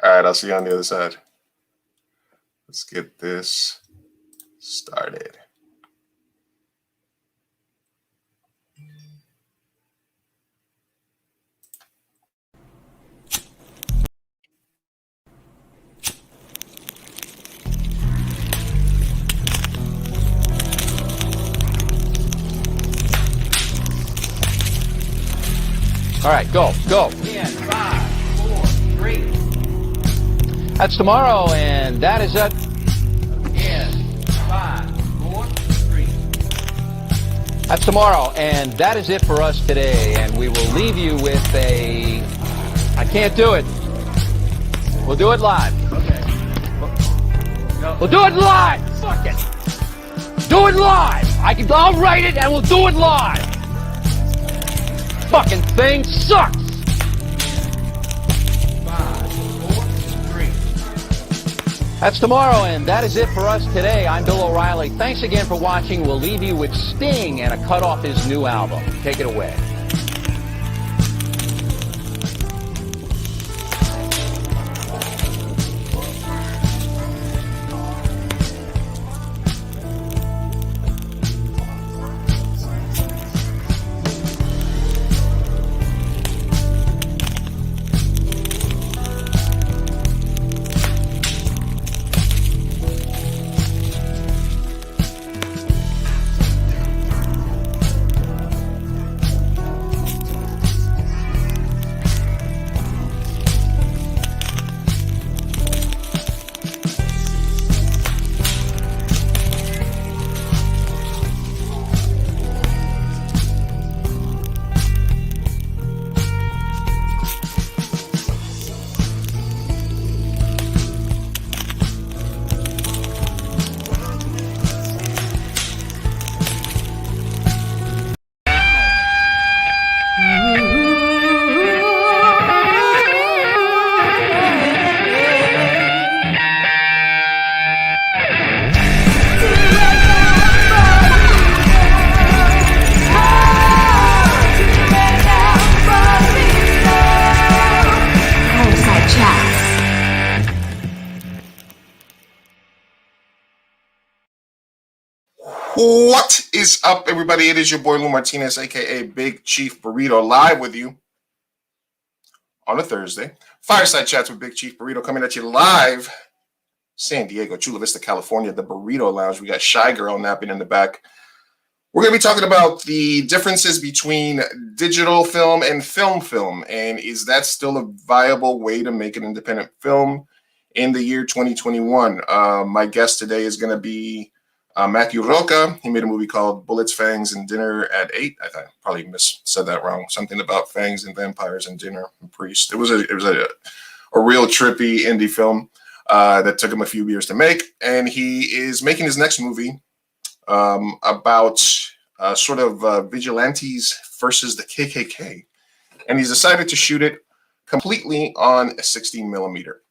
All right, I'll see you on the other side. Let's get this started. All right, go. 10, 5, 4, 3. That's tomorrow, and that is it. 10, 5, 4, 3. That's tomorrow, and that is it for us today. And we will leave you with a... I can't do it. We'll do it live. Okay. We'll do it live. Fuck it. Do it live. I'll write it, and we'll do it live. Fucking thing sucks. 5, 4, 3. That's tomorrow, and that is it for us today. I'm Bill O'Reilly. Thanks again for watching. We'll leave you with Sting and a cut off his new album. Take it away. Fireside Chats. What is up, everybody? It is your boy Lou Martinez, aka Big Chief Burrito, live with you on a Thursday. Fireside Chats with Big Chief Burrito coming at you live, San Diego, Chula Vista, California, the Burrito Lounge. We got Shy Girl napping in the back. We're going to be talking about the differences between digital film and film, and is that still a viable way to make an independent film in the year 2021? My guest today is going to be Matthew Rocca. He made a movie called Bullets, Fangs, and Dinner at 8. I probably said that wrong. Something about fangs and vampires and dinner and priest. It was a real trippy indie film that took him a few years to make, and he is making his next movie about sort of vigilantes versus the KKK, and he's decided to shoot it completely on a 16 millimeter.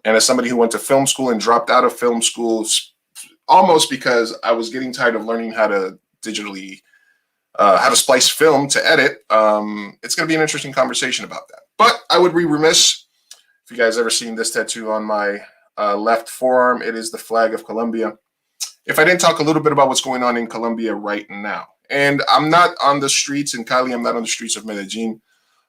And as somebody who went to film school and dropped out of film school almost because I was getting tired of learning how to digitally, how to splice film to edit, it's going to be an interesting conversation about that. But I would be remiss, if you guys ever seen this tattoo on my left forearm, it is the flag of Colombia, if I didn't talk a little bit about what's going on in Colombia right now. And I'm not on the streets in Cali, I'm not on the streets of Medellin.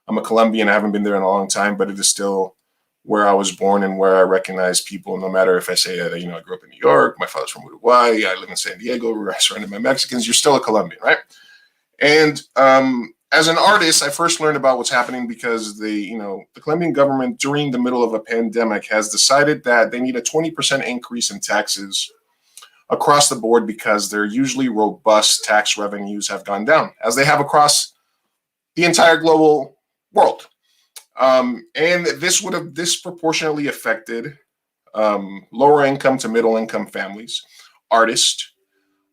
I'm a Colombian, I haven't been there in a long time, but it is still where I was born and where I recognize people, no matter if I say that, I grew up in New York, my father's from Uruguay, I live in San Diego, we're surrounded by Mexicans, you're still a Colombian, right? And as an artist, I first learned about what's happening because the Colombian government during the middle of a pandemic has decided that they need a 20% increase in taxes across the board because their usually robust tax revenues have gone down, as they have across the entire global world. And this would have disproportionately affected lower income to middle income families, artists,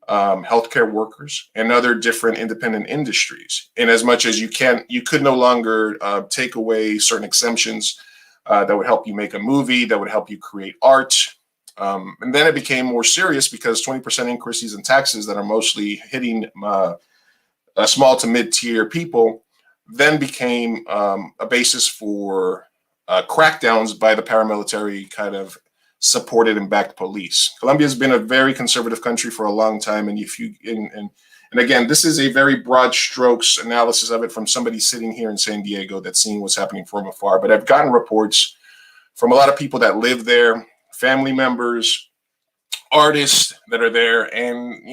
healthcare workers, and other different independent industries. In as much as you could no longer take away certain exemptions that would help you make a movie, that would help you create art. And then it became more serious because 20% increases in taxes that are mostly hitting small to mid-tier people then became a basis for crackdowns by the paramilitary kind of supported and backed police. Colombia has been a very conservative country for a long time, and and again, this is a very broad strokes analysis of it from somebody sitting here in San Diego that's seeing what's happening from afar. But I've gotten reports from a lot of people that live there, family members, artists that are there, and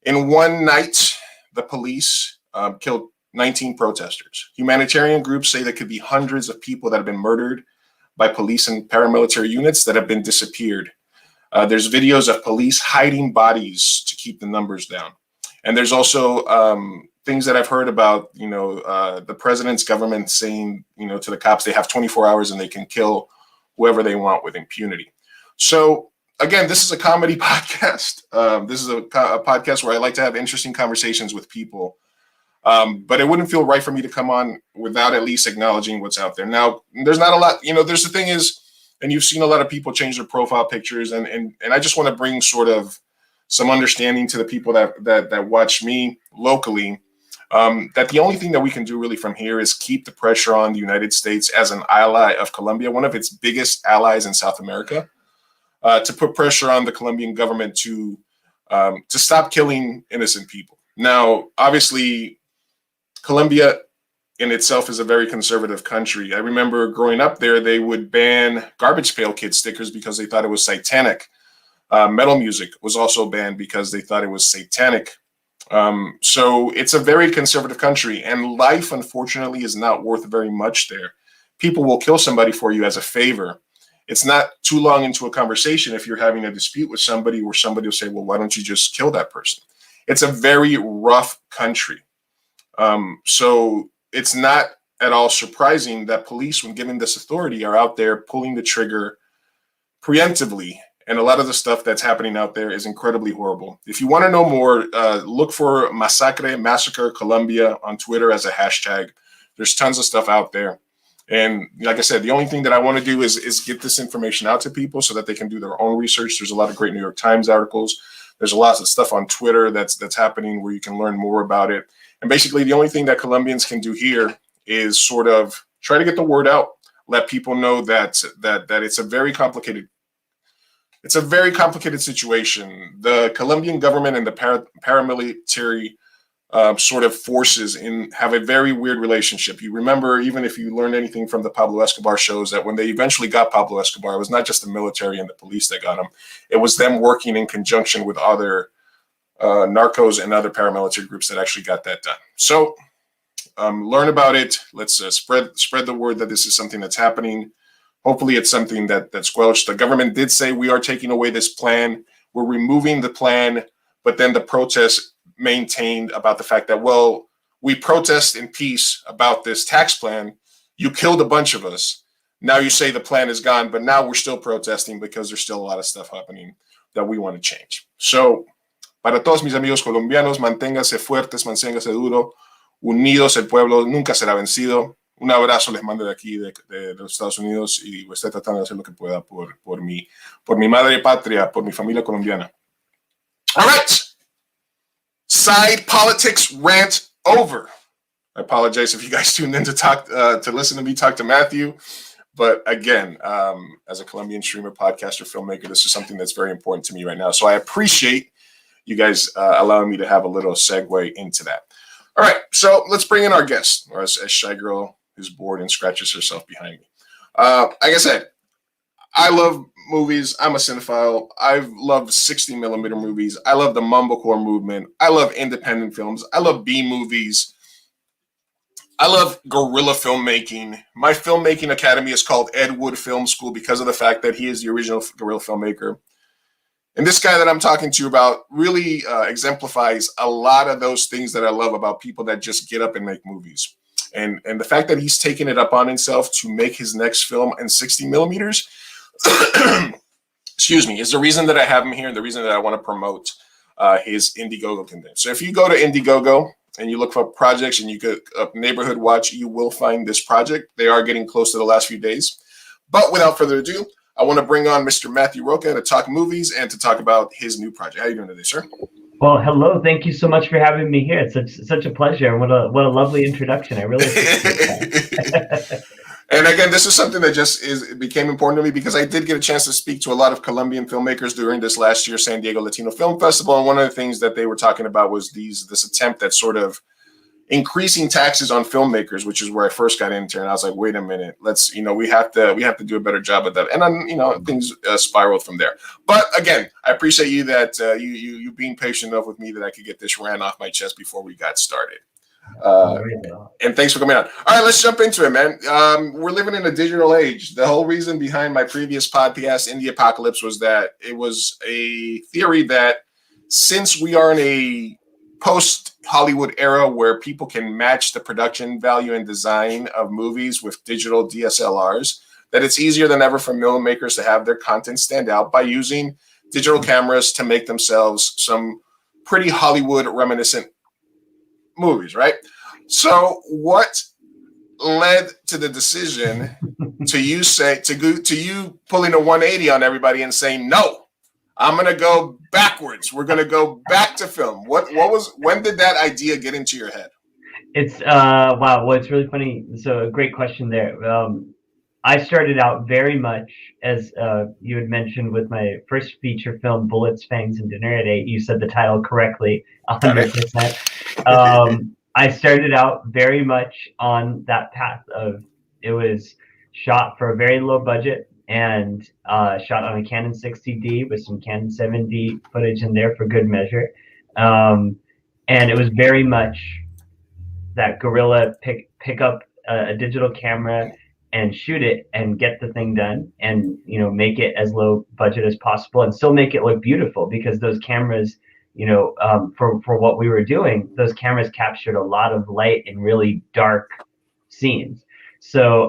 in one night, the police killed 19 protesters. Humanitarian groups say there could be hundreds of people that have been murdered by police and paramilitary units that have been disappeared. There's videos of police hiding bodies to keep the numbers down. And there's also things that I've heard about, the president's government saying, to the cops, they have 24 hours and they can kill whoever they want with impunity. So again, this is a comedy podcast. This is a podcast where I like to have interesting conversations with people. But it wouldn't feel right for me to come on without at least acknowledging what's out there. Now, there's not a lot, there's the thing is, and you've seen a lot of people change their profile pictures, and I just want to bring sort of some understanding to the people that watch me locally, that the only thing that we can do really from here is keep the pressure on the United States as an ally of Colombia, one of its biggest allies in South America, to put pressure on the Colombian government to stop killing innocent people. Now, obviously, Colombia in itself is a very conservative country. I remember growing up there, they would ban Garbage Pail Kid stickers because they thought it was satanic. Metal music was also banned because they thought it was satanic. So it's a very conservative country, and life, unfortunately, is not worth very much there. People will kill somebody for you as a favor. It's not too long into a conversation if you're having a dispute with somebody where somebody will say, well, why don't you just kill that person? It's a very rough country. So it's not at all surprising that police, when given this authority, are out there pulling the trigger preemptively. And a lot of the stuff that's happening out there is incredibly horrible. If you want to know more, look for Massacre Colombia on Twitter as a hashtag. There's tons of stuff out there. And like I said, the only thing that I want to do is get this information out to people so that they can do their own research. There's a lot of great New York Times articles. There's a lot of stuff on Twitter that's happening where you can learn more about it. And basically, the only thing that Colombians can do here is sort of try to get the word out, let people know that it's a very complicated situation. The Colombian government and the paramilitary sort of forces have a very weird relationship. You remember, even if you learned anything from the Pablo Escobar shows, that when they eventually got Pablo Escobar, it was not just the military and the police that got him. It was them working in conjunction with other narcos and other paramilitary groups that actually got that done. So learn about it. Let's spread the word that this is something that's happening. Hopefully it's something that's squelched. The government did say we are taking away this plan. We're removing the plan, but then the protests maintained about the fact that, well, we protest in peace about this tax plan. You killed a bunch of us. Now you say the plan is gone, but now we're still protesting because there's still a lot of stuff happening that we want to change. So, para todos mis amigos colombianos, manténgase fuertes, manténgase duro, unidos, el pueblo nunca será vencido. Un abrazo les mando de aquí, de los Estados Unidos, y estoy tratando de hacer lo que pueda por mi madre patria, por mi familia colombiana. All right. Side politics rant over. I apologize if you guys tuned in to listen to me talk to Matthew. But again, as a Colombian streamer, podcaster, filmmaker, this is something that's very important to me right now. So I appreciate you guys allowing me to have a little segue into that. All right, so let's bring in our guest, or as Shy Girl is bored and scratches herself behind me. Like I said, I love movies. I'm a cinephile. I've loved 60 millimeter movies. I love the mumblecore movement. I love independent films. I love B movies. I love guerrilla filmmaking. My filmmaking academy is called Ed Wood Film School because of the fact that he is the original guerrilla filmmaker. And this guy that I'm talking to you about really exemplifies a lot of those things that I love about people that just get up and make movies. And the fact that he's taken it up on himself to make his next film in 60 millimeters, excuse me, is the reason that I have him here and the reason that I want to promote his Indiegogo campaign. So if you go to Indiegogo and you look for projects and you go up Neighborhood Watch, you will find this project. They are getting close to the last few days. But without further ado, I want to bring on Mr. Matthew Rocca to talk movies and to talk about his new project. How are you doing today, sir? Well, hello. Thank you so much for having me here. It's such a pleasure. What a lovely introduction. I really appreciate that. And again, this is something that it became important to me because I did get a chance to speak to a lot of Colombian filmmakers during this last year's San Diego Latino Film Festival. And one of the things that they were talking about was this attempt at sort of increasing taxes on filmmakers, which is where I first got into. And I was like, wait a minute, we have to do a better job of that. And then, things spiraled from there. But again, I appreciate you that you being patient enough with me that I could get this rant off my chest before we got started. And thanks for coming on. All right, let's jump into it, man. We're living in a digital age. The whole reason behind my previous podcast, In the Apocalypse, was that it was a theory that since we are in a post-Hollywood era where people can match the production value and design of movies with digital DSLRs, that it's easier than ever for filmmakers to have their content stand out by using digital cameras to make themselves some pretty Hollywood reminiscent movies, right? So what led to the decision to you pulling a 180 on everybody and saying, no, I'm going to go backwards. We're going to go back to film. When did that idea get into your head? It's wow. Well, it's really funny. So a great question there. I started out very much as you had mentioned with my first feature film, Bullets, Fangs, and Dinner at 8. You said the title correctly, 100%. I started out very much on that path of it was shot for a very low budget and shot on a Canon 60D with some Canon 7D footage in there for good measure. And it was very much that guerrilla pick up a digital camera and shoot it and get the thing done and make it as low budget as possible and still make it look beautiful, because those cameras, for what we were doing, those cameras captured a lot of light in really dark scenes. So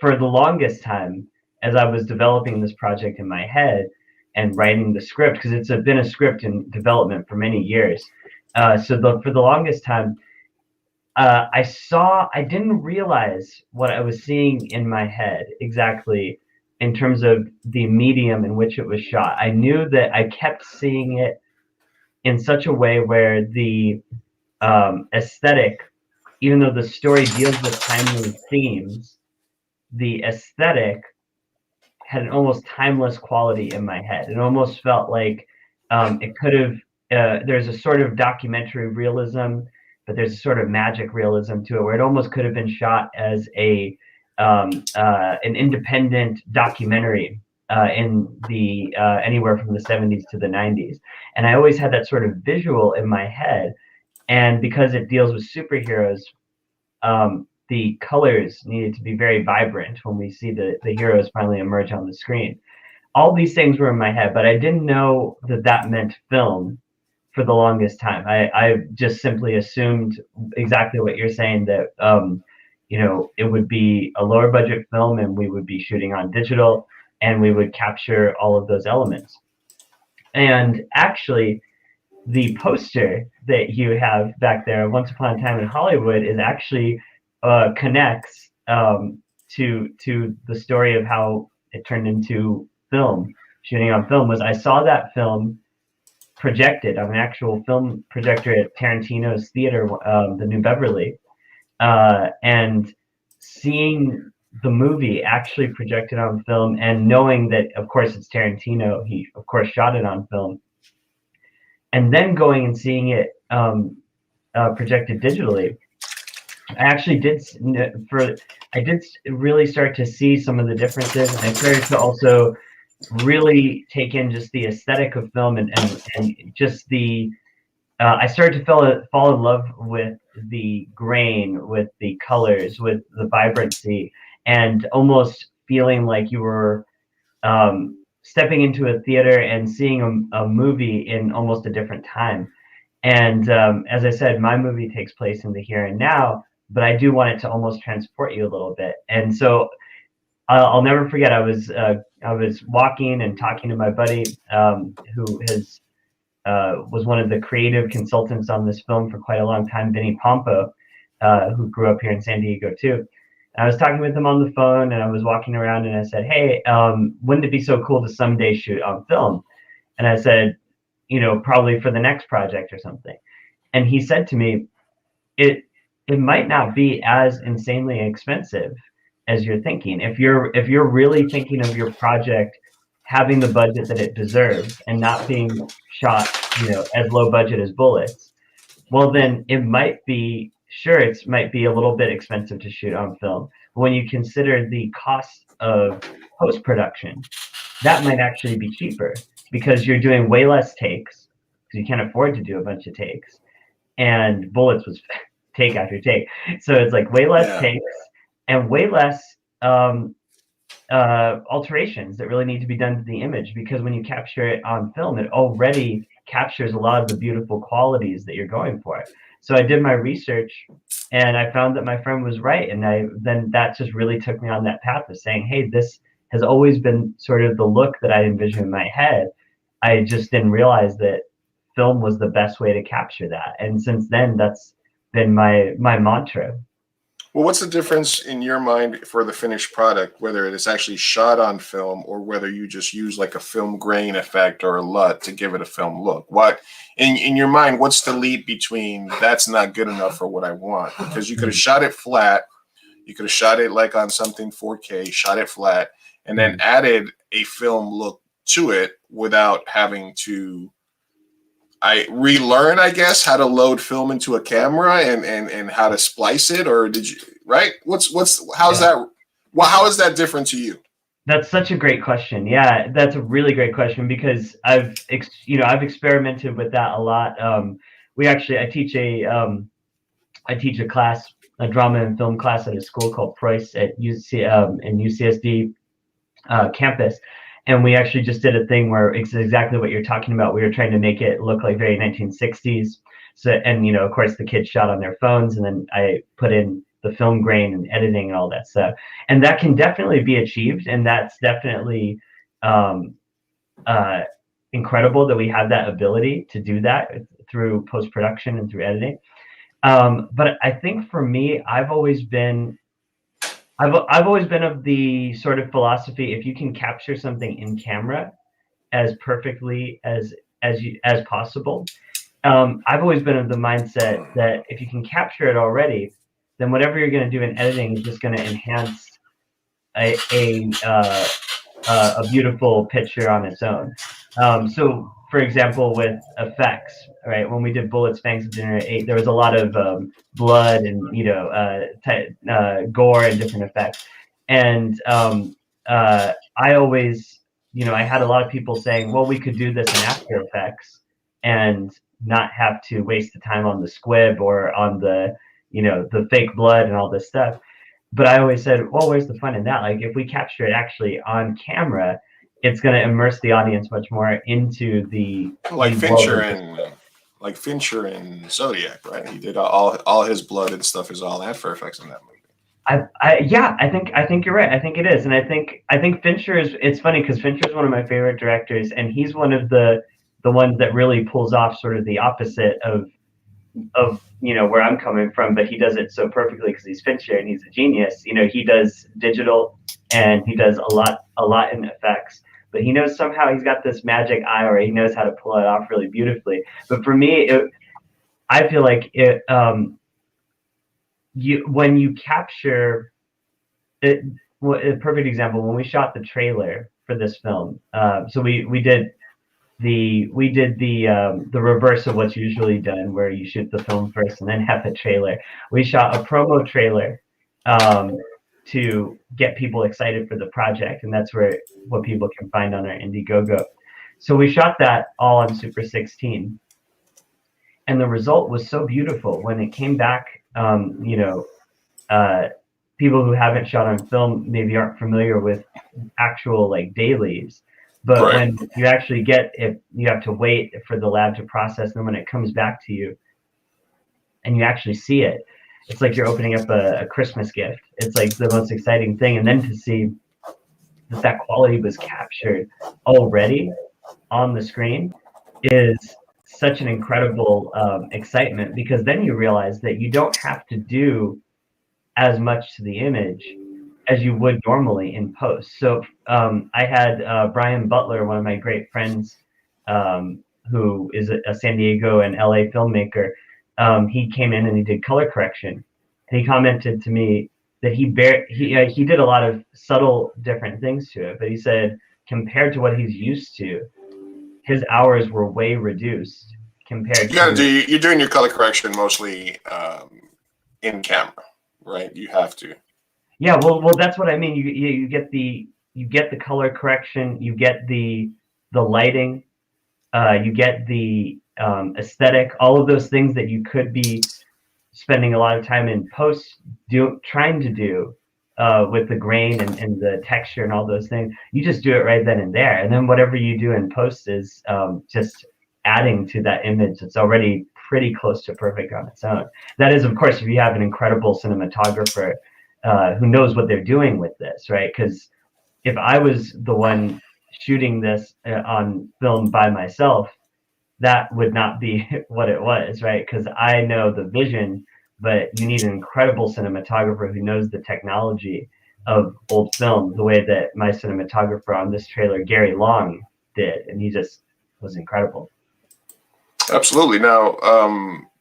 for the longest time, as I was developing this project in my head and writing the script, because it's been a script in development for many years, for the longest time, I didn't realize what I was seeing in my head exactly in terms of the medium in which it was shot. I knew that I kept seeing it in such a way where the aesthetic, even though the story deals with timely themes, the aesthetic had an almost timeless quality in my head. It almost felt like it could have, there's a sort of documentary realism, but there's a sort of magic realism to it, where it almost could have been shot as an independent documentary in the anywhere from the 70s to the 90s. And I always had that sort of visual in my head. And because it deals with superheroes, the colors needed to be very vibrant when we see the heroes finally emerge on the screen. All these things were in my head, but I didn't know that meant film for the longest time. I just simply assumed exactly what you're saying, that it would be a lower budget film and we would be shooting on digital and we would capture all of those elements. And actually, the poster that you have back there, Once Upon a Time in Hollywood, is actually connects to the story of how it turned into film. Shooting on film was, I saw that film projected on an actual film projector at Tarantino's theater, the New Beverly, and seeing the movie actually projected on film, and knowing that, of course, it's Tarantino, he of course shot it on film, and then going and seeing it projected digitally, I did really start to see some of the differences, and I started to also really take in just the aesthetic of film and just the I started to fall in love with the grain, with the colors, with the vibrancy, and almost feeling like you were stepping into a theater and seeing a movie in almost a different time. And as I said, my movie takes place in the here and now, but I do want it to almost transport you a little bit. And so I'll never forget, I was walking and talking to my buddy who was one of the creative consultants on this film for quite a long time, Vinny Pompo, who grew up here in San Diego too. And I was talking with him on the phone, and I was walking around, and I said, hey, wouldn't it be so cool to someday shoot on film? And I said, probably for the next project or something. And he said to me, it might not be as insanely expensive as you're thinking. If you're really thinking of your project having the budget that it deserves and not being shot, as low budget as Bullets, well, then it might be, sure, it might be a little bit expensive to shoot on film. But when you consider the cost of post-production, that might actually be cheaper because you're doing way less takes because you can't afford to do a bunch of takes. And Bullets was take after take. So it's like way less takes and way less alterations that really need to be done to the image, because when you capture it on film, it already captures a lot of the beautiful qualities that you're going for. So I did my research and I found that my friend was right. And then that just really took me on that path of saying, hey, this has always been sort of the look that I envisioned in my head. I just didn't realize that film was the best way to capture that. And since then, that's been my mantra. Well, what's the difference in your mind for the finished product, whether it is actually shot on film or whether you just use like a film grain effect or a LUT to give it a film look? What in your mind, what's the leap between that's not good enough for what I want? Because you could have shot it flat, you could have shot it like on something 4K, shot it flat, and then added a film look to it without having to relearn, I guess, how to load film into a camera and how to splice it, or did you, right? How's that? Well, how is that different to you? That's such a great question. Yeah, that's a really great question because I've experimented with that a lot. I teach a class, a drama and film class at a school called Preuss at in UCSD campus. And we actually just did a thing where it's exactly what you're talking about. We were trying to make it look like very 1960s. So, and of course, the kids shot on their phones, and then I put in the film grain and editing and all that stuff. And that can definitely be achieved, and that's definitely incredible that we have that ability to do that through post-production and through editing. But I think for me, I've always been of the sort of philosophy, if you can capture something in camera as perfectly as possible, I've always been of the mindset that if you can capture it already, then whatever you're going to do in editing is just going to enhance a beautiful picture on its own. So, for example, with effects, right? When we did Bullets, Fangs of Dinner at 8, there was a lot of blood and gore and different effects. And I always, I had a lot of people saying, well, we could do this in After Effects and not have to waste the time on the squib or on the fake blood and all this stuff. But I always said, well, where's the fun in that? Like, if we capture it actually on camera, it's going to immerse the audience much more into the Fincher and Zodiac, right? He did all his blood and stuff is all After Effects in that movie. I think you're right. I think it is, and I think Fincher is. It's funny because Fincher is one of my favorite directors, and he's one of the ones that really pulls off sort of the opposite of where I'm coming from, but he does it so perfectly because he's Fincher and he's a genius. He does digital and he does a lot in effects, but he knows somehow he's got this magic eye, or he knows how to pull it off really beautifully. But for me, I feel like when you capture it, a perfect example, when we shot the trailer for this film, so we did the reverse of what's usually done, where you shoot the film first and then have the trailer. We shot a promo trailer to get people excited for the project, and that's what people can find on our Indiegogo. So we shot that all on Super 16, and the result was so beautiful when it came back. People who haven't shot on film maybe aren't familiar with actual dailies. But right. When you actually get it, you have to wait for the lab to process. And when it comes back to you and you actually see it, it's like you're opening up a Christmas gift. It's like the most exciting thing. And then to see that quality was captured already on the screen is such an incredible excitement, because then you realize that you don't have to do as much to the image as you would normally in post. So I had Brian Butler, one of my great friends, who is a San Diego and LA filmmaker. He came in and he did color correction. And he commented to me, that he did a lot of subtle different things to it, but he said compared to what he's used to, his hours were way reduced compared You're doing your color correction mostly in camera, right? You have to. Yeah, well, that's what I mean. You get the color correction, you get the lighting, you get the aesthetic, all of those things that you could be spending a lot of time in post trying to do with the grain and the texture and all those things. You just do it right then and there, and then whatever you do in post is just adding to that image. It's already pretty close to perfect on its own. That is, of course, if you have an incredible cinematographer who knows what they're doing with this, right? Because if I was the one shooting this on film by myself, that would not be what it was, right? Because I know the vision, but you need an incredible cinematographer who knows the technology of old film the way that my cinematographer on this trailer, Gary Long, did. And he just was incredible. Absolutely. Now,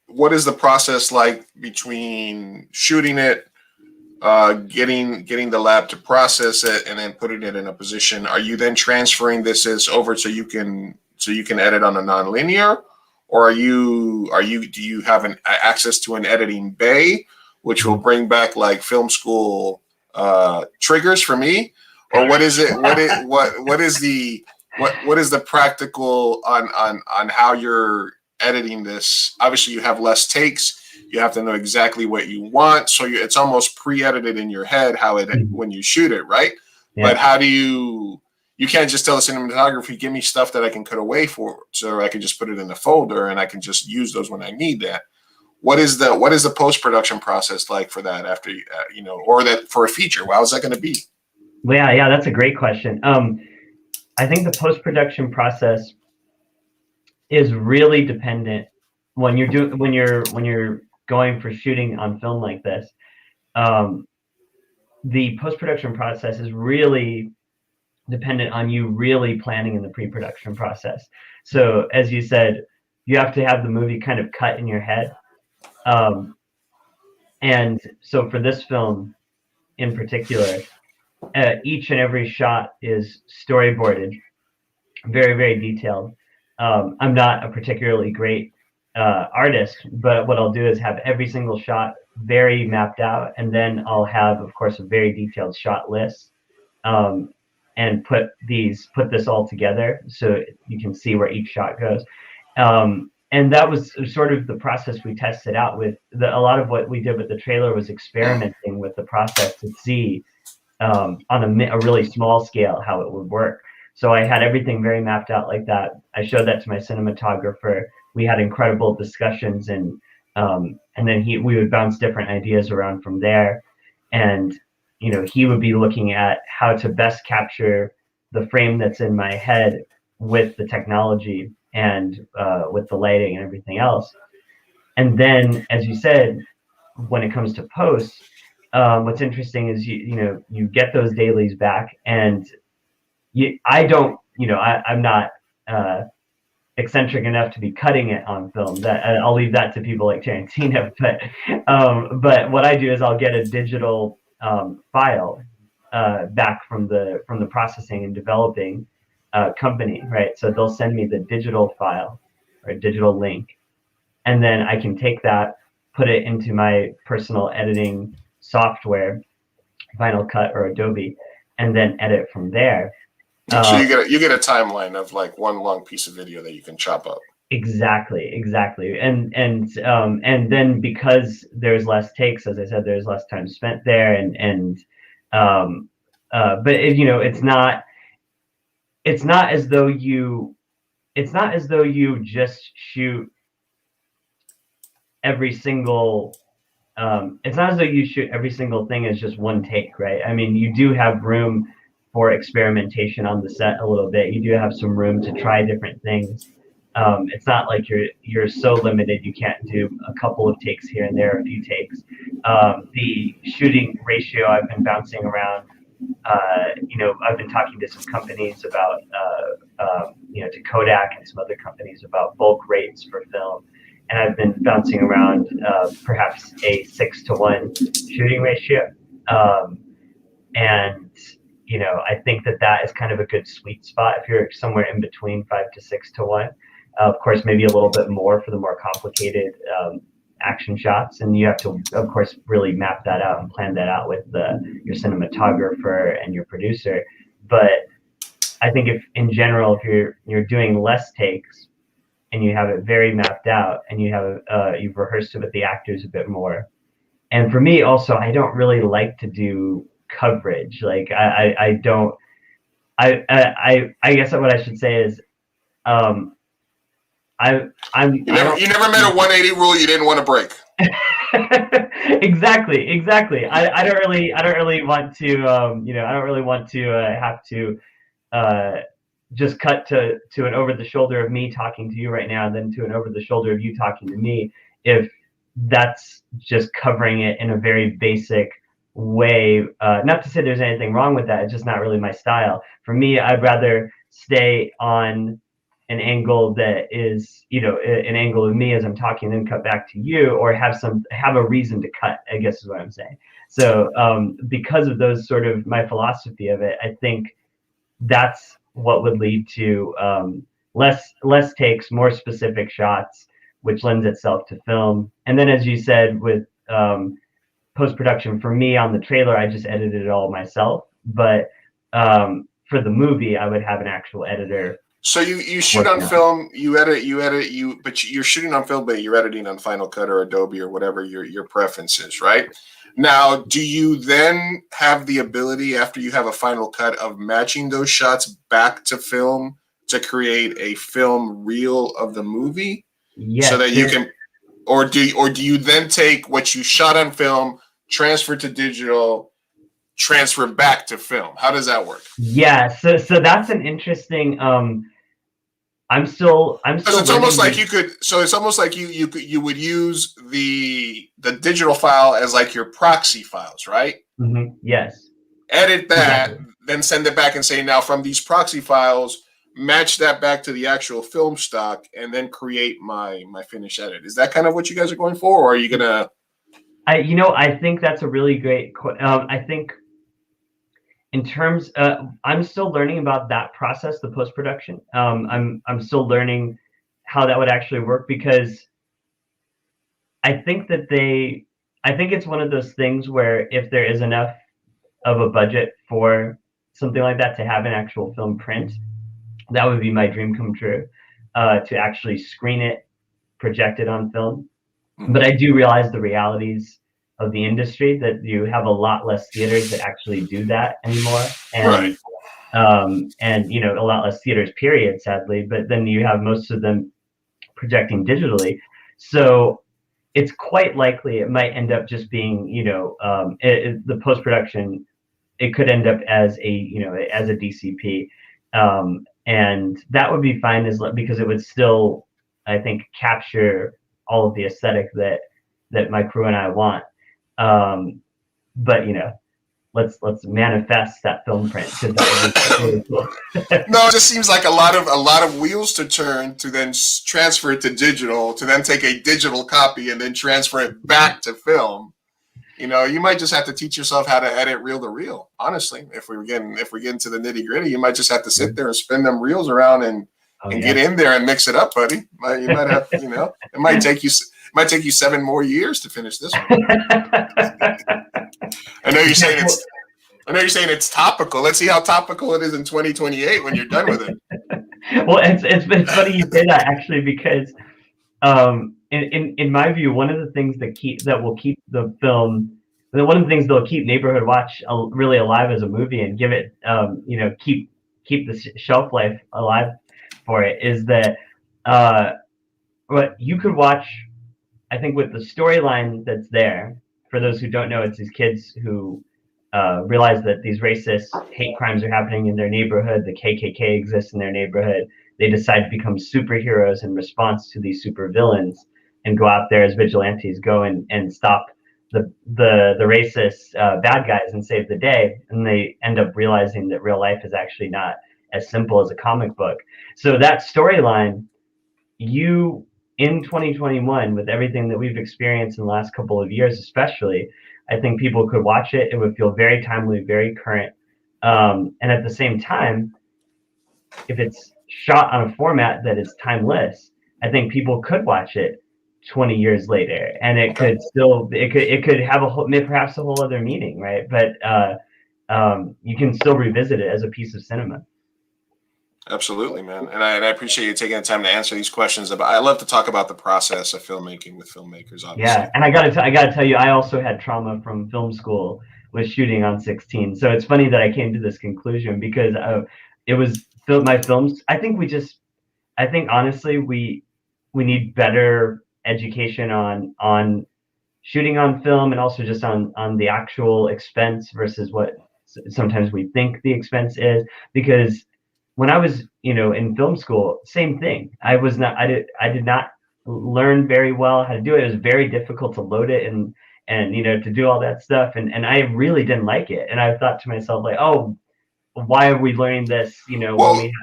what is the process like between shooting it, getting the lab to process it, and then putting it in a position? Are you then transferring this over so you can edit on a nonlinear, or do you have an access to an editing bay, which will bring back like film school triggers for me, or what is it? What is the practical on how you're editing this? Obviously, you have less takes. You have to know exactly what you want, so it's almost pre-edited in your head when you shoot it, right? Yeah. But how do you can't just tell the cinematographer, give me stuff that I can cut away for, so I can just put it in a folder and I can just use those when I need that. What is the post-production process like for that after or that for a feature? Well, how's that going to be? Well, yeah, that's a great question. I think the post-production process is really dependent when you're going for shooting on film like this. The post-production process is really dependent on you really planning in the pre-production process. So as you said, you have to have the movie kind of cut in your head. And so for this film in particular, each and every shot is storyboarded, very, very detailed. I'm not a particularly great artist, but what I'll do is have every single shot very mapped out, and then I'll have, of course, a very detailed shot list, and put this all together so you can see where each shot goes. And that was sort of the process we tested out with. A lot of what we did with the trailer was experimenting with the process to see on a really small scale how it would work. So I had everything very mapped out like that. I showed that to my cinematographer. We had incredible discussions, and then we would bounce different ideas around from there. And he would be looking at how to best capture the frame that's in my head with the technology and with the lighting and everything else. And then, as you said, when it comes to post, what's interesting is you get those dailies back, and I'm not eccentric enough to be cutting it on film. That I'll leave that to people like Tarantino. But what I do is I'll get a digital file back from the processing and developing company, right? So they'll send me the digital file or a digital link, and then I can take that, put it into my personal editing software, Final Cut or Adobe, and then edit from there. So you get a timeline of like one long piece of video that you can chop up. Exactly. And then because there's less takes, as I said, there's less time spent there, but it's not as though you just shoot every single. It's not as though you shoot every single thing as just one take, right? I mean, you do have room for experimentation on the set a little bit. You do have some room to try different things. It's not like you're so limited you can't do a couple of takes here and there, a few takes. The shooting ratio, I've been bouncing around. I've been talking to some companies about, to Kodak and some other companies about bulk rates for film. And I've been bouncing around perhaps a 6-to-1 shooting ratio. Um, and I think that is kind of a good sweet spot if you're somewhere in between 5 to 6 to 1. Of course, maybe a little bit more for the more complicated action shots, and you have to, of course, really map that out and plan that out with your cinematographer and your producer. But I think if in general, if you're doing less takes and you have it very mapped out and you've rehearsed it with the actors a bit more. And for me also, I don't really like to do coverage. Like I don't. I guess what I should say is, I'm. You never met a 180 rule you didn't want to break. Exactly. I don't really want to. I don't really want to have to just cut to an over the shoulder of me talking to you right now, and then to an over the shoulder of you talking to me. If that's just covering it in a very basic way. Not to say there's anything wrong with that. It's just not really my style. For me, I'd rather stay on an angle that is, an angle of me as I'm talking, then cut back to you, or have a reason to cut, I guess is what I'm saying. So because of those sort of my philosophy of it, I think that's what would lead to less takes, more specific shots, which lends itself to film. And then, as you said, with post-production, for me on the trailer, I just edited it all myself. But for the movie, I would have an actual editor. So you shoot on film, you edit, but you're shooting on film, but you're editing on Final Cut or Adobe or whatever your preference is, right? Now, do you then have the ability, after you have a final cut, of matching those shots back to film to create a film reel of the movie? Yes. So that you can, or do you then take what you shot on film, transfer to digital, transfer back to film? How does that work? Yeah, so that's an interesting. I'm still. It's almost like you could. So it's almost like you would use the digital file as like your proxy files, right? Mm-hmm. Yes. Edit that, then send it back and say, now from these proxy files, match that back to the actual film stock, and then create my finished edit. Is that kind of what you guys are going for, or are you gonna? I think that's a really great. I think in terms, I'm still learning about that process, the post-production. I'm still learning how that would actually work, because I think it's one of those things where if there is enough of a budget for something like that to have an actual film print, that would be my dream come true, to actually screen it, project it on film. But I do realize the realities of the industry, that you have a lot less theaters that actually do that anymore, and a lot less theaters, period, sadly. But then you have most of them projecting digitally, so it's quite likely it might end up just being, the post production. It could end up as a DCP, and that would be fine, because it would still, I think, capture all of the aesthetic that my crew and I want. But let's manifest that film print, because that would be really cool. No, it just seems like a lot of wheels to turn to then transfer it to digital, to then take a digital copy and then transfer it back to film. You might just have to teach yourself how to edit reel to reel. Honestly, if we get into the nitty gritty, you might just have to sit there and spin them reels around and get in there and mix it up, buddy. You might have, it might take you 7 more years to finish this one. I know you're saying it's topical. Let's see how topical it is in 2028 when you're done with it. Well, it's funny you say that, actually, because in my view, one of the things that will keep the film, one of the things that'll keep Neighborhood Watch really alive as a movie, and give it, keep the shelf life alive for it, is that what you could watch, I think, with the storyline that's there. For those who don't know, it's these kids who realize that these racist hate crimes are happening in their neighborhood. The KKK exists in their neighborhood. They decide to become superheroes in response to these supervillains, and go out there as vigilantes, go and stop the racist bad guys and save the day. And they end up realizing that real life is actually not as simple as a comic book. So that storyline, in 2021, with everything that we've experienced in the last couple of years, especially, I think people could watch it. It would feel very timely, very current. And at the same time, if it's shot on a format that is timeless, I think people could watch it 20 years later, and it could still it could have a whole, perhaps a whole other meaning, right? But you can still revisit it as a piece of cinema. Absolutely, man. And I appreciate you taking the time to answer these questions. I love to talk about the process of filmmaking with filmmakers, obviously. Yeah, and I gotta tell you, I also had trauma from film school with shooting on 16. So it's funny that I came to this conclusion because it was my films. I think honestly we need better education on shooting on film, and also just on the actual expense versus what sometimes we think the expense is. Because when I was, in film school, same thing. I did not learn very well how to do it. It was very difficult to load it and to do all that stuff. And I really didn't like it. And I thought to myself, like, oh, why are we learning this? Well, when we have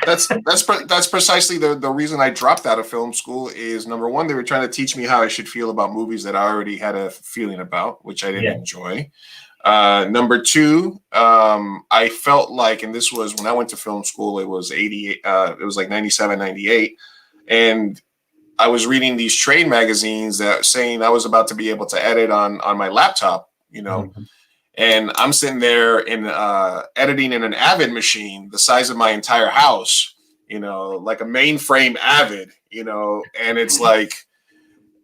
that's precisely the reason I dropped out of film school. Is number one, they were trying to teach me how I should feel about movies that I already had a feeling about, which I didn't enjoy. Number two, I felt like, and this was when I went to film school, it was 88, it was like 97, 98. And I was reading these trade magazines that saying I was about to be able to edit on my laptop, Mm-hmm. and I'm sitting there in editing in an Avid machine the size of my entire house, like a mainframe Avid, and it's like,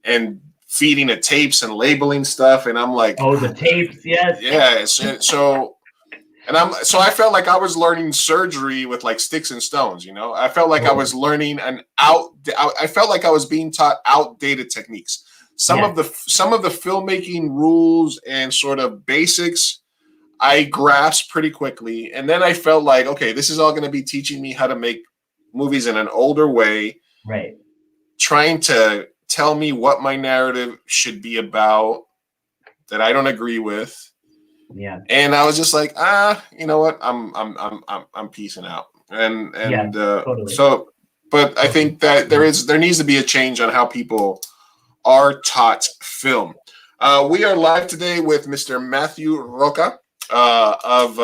and feeding it tapes and labeling stuff, and I'm like, oh, the tapes, yes, yeah. So I felt like I was learning surgery with like sticks and stones. I felt like I was learning I felt like I was being taught outdated techniques. Some of the filmmaking rules and sort of basics I grasped pretty quickly, and then I felt like, okay, this is all going to be teaching me how to make movies in an older way, right? Trying to tell me what my narrative should be about that I don't agree with. Yeah. And I was just like, you know what? I'm peacing out. And totally. So, but I think that there needs to be a change on how people are taught film. We are live today with Mr. Matthew Rocca of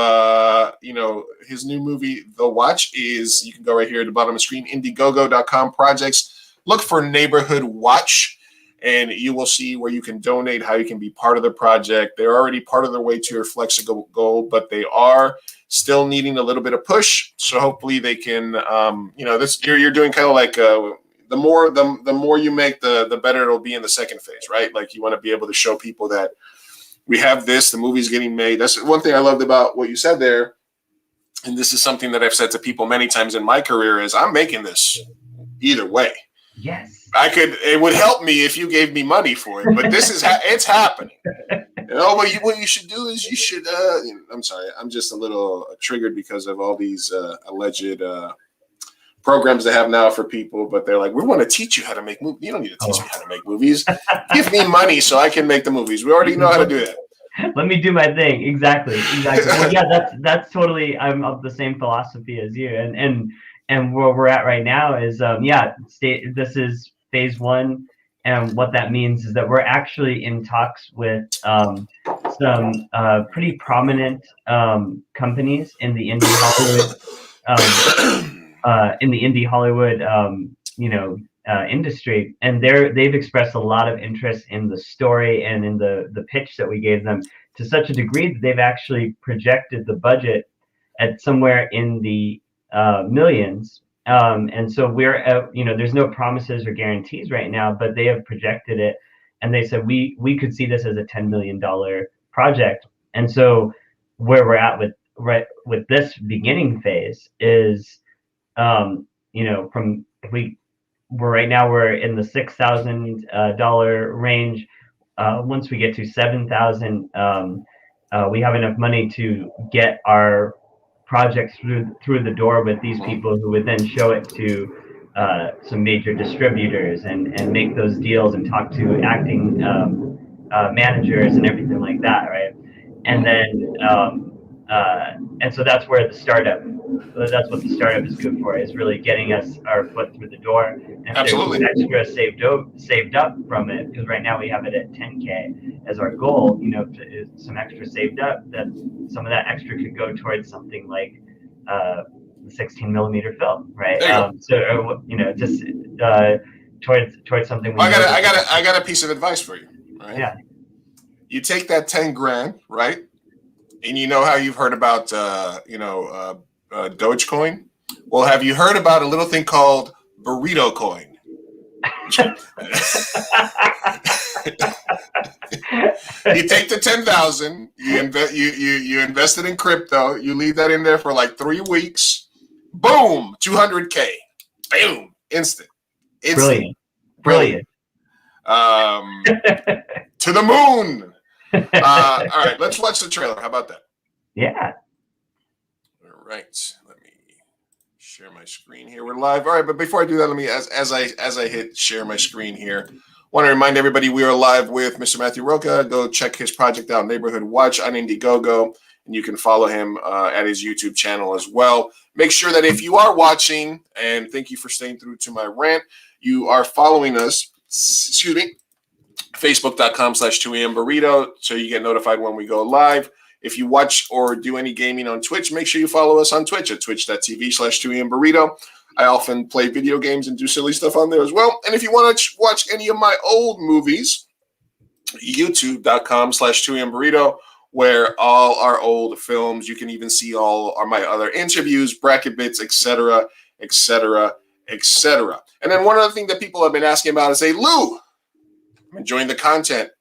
his new movie, The Watch. You can go right here at the bottom of the screen, Indiegogo.com projects. Look for Neighborhood Watch, and you will see where you can donate, how you can be part of the project. They're already part of their way to your flexible goal, but they are still needing a little bit of push. So hopefully they can, this you're doing kind of like the more you make, the better it'll be in the second phase, right? Like you want to be able to show people that we have this, the movie's getting made. That's one thing I loved about what you said there. And this is something that I've said to people many times in my career is I'm making this either way. Yes. It would help me if you gave me money for it, but this is, it's happening. What you should do is you should, I'm sorry, I'm just a little triggered because of all these alleged programs they have now for people, but they're like, we want to teach you how to make movies. You don't need to teach me how to make movies. Give me money so I can make the movies. We already know how to do that. Let me do my thing. Exactly. Well, yeah, that's totally, I'm of the same philosophy as you. And where we're at right now is, this is phase one. And what that means is that we're actually in talks with some pretty prominent companies in the indie Hollywood, industry. And they've expressed a lot of interest in the story and in the pitch that we gave them, to such a degree that they've actually projected the budget at somewhere in the millions. And so we're, there's no promises or guarantees right now, but they have projected it. And they said, we could see this as a $10 million project. And so where we're at with this beginning phase is, we're in the $6,000 range. Once we get to 7,000, we have enough money to get our projects through the door with these people, who would then show it to some major distributors and make those deals and talk to acting managers and everything like that, right? And then And so that's where that's what the startup is good for, is really getting us our foot through the door. And if Absolutely. there's some extra saved up from it, because right now we have it at 10K as our goal, some extra saved up, that some of that extra could go towards something like the 16 millimeter film, right? There you go. Just towards something. I got a piece of advice for you. Right? Yeah. You take that 10 grand, right? And you know how you've heard about, Dogecoin? Well, have you heard about a little thing called burrito coin? You take the 10,000, you invest it in crypto, you leave that in there for like 3 weeks, boom, 200K, boom, instant. Brilliant. To the moon. All right, let's watch the trailer. How about that? Yeah. All right, let me share my screen here. We're live. All right, but before I do that, let me as I hit share my screen here, want to remind everybody we are live with Mr. Matthew Rocca. Go check his project out, Neighborhood Watch, on Indiegogo, and you can follow him at his YouTube channel as well. Make sure that if you are watching, and thank you for staying through to my rant, you are following us. Excuse me. Facebook.com/2am burrito, so you get notified when we go live. If you watch or do any gaming on Twitch, make sure you follow us on Twitch at twitch.tv/2am burrito. I often play video games and do silly stuff on there as well. And if you want to watch any of my old movies, youtube.com/2am burrito, where all our old films, you can even see all my other interviews, bracket bits, etc., etc., etc. And then one other thing that people have been asking about is, hey, Lou, I'm enjoying the content.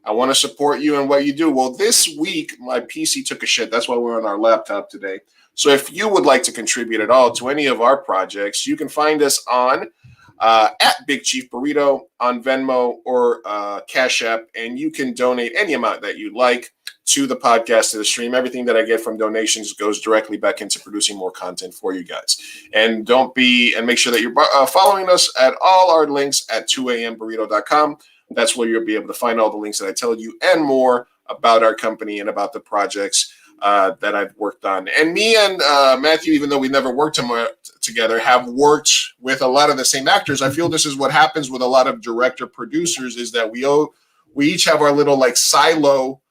I want to support you and what you do. Well, this week, my PC took a shit. That's why we're on our laptop today. So if you would like to contribute at all to any of our projects, you can find us on at Big Chief Burrito on Venmo or Cash App, and you can donate any amount that you'd like to the podcast, to the stream. Everything that I get from donations goes directly back into producing more content for you guys. And make sure that you're following us at all our links at 2amburrito.com. That's where you'll be able to find all the links that I tell you and more about our company and about the projects that I've worked on. And me and Matthew, even though we never worked together, have worked with a lot of the same actors. I feel this is what happens with a lot of director producers, is that we each have our little silo,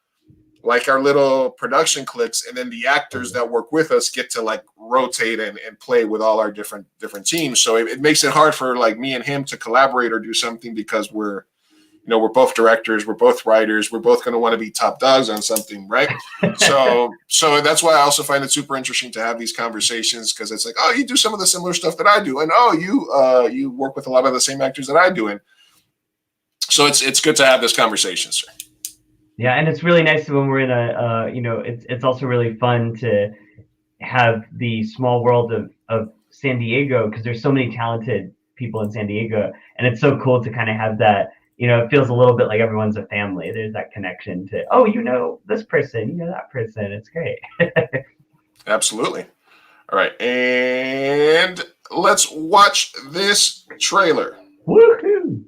like our little production cliques, and then the actors that work with us get to rotate and play with all our different teams. So it makes it hard for me and him to collaborate or do something, because we're both directors, we're both writers, we're both going to want to be top dogs on something, right? So that's why I also find it super interesting to have these conversations, because it's oh, you do some of the similar stuff that I do, and oh, you work with a lot of the same actors that I do, and so it's good to have this conversation, sir. Yeah, and it's really nice when we're in it's also really fun to have the small world of San Diego, because there's so many talented people in San Diego, and it's so cool to kind of have that. It feels a little bit like everyone's a family. There's that connection to, this person, that person. It's great. Absolutely. All right. And let's watch this trailer. Woohoo!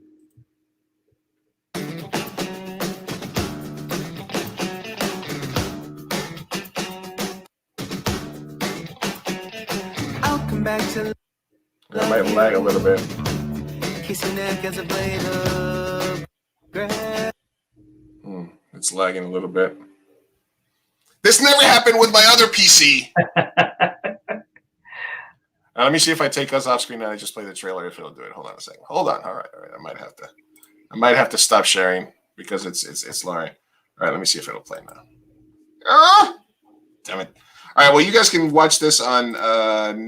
I'll come back to That might lag a little bit. kiss your neck as a blade of grass. It's lagging a little bit. This never happened with my other PC. Let me see if I take us off screen and I just play the trailer, if it'll do it. Hold on a second. Hold on. All right. I might have to stop sharing because it's Laurie. All right, let me see if it'll play now. Damn it. All right, well, you guys can watch this on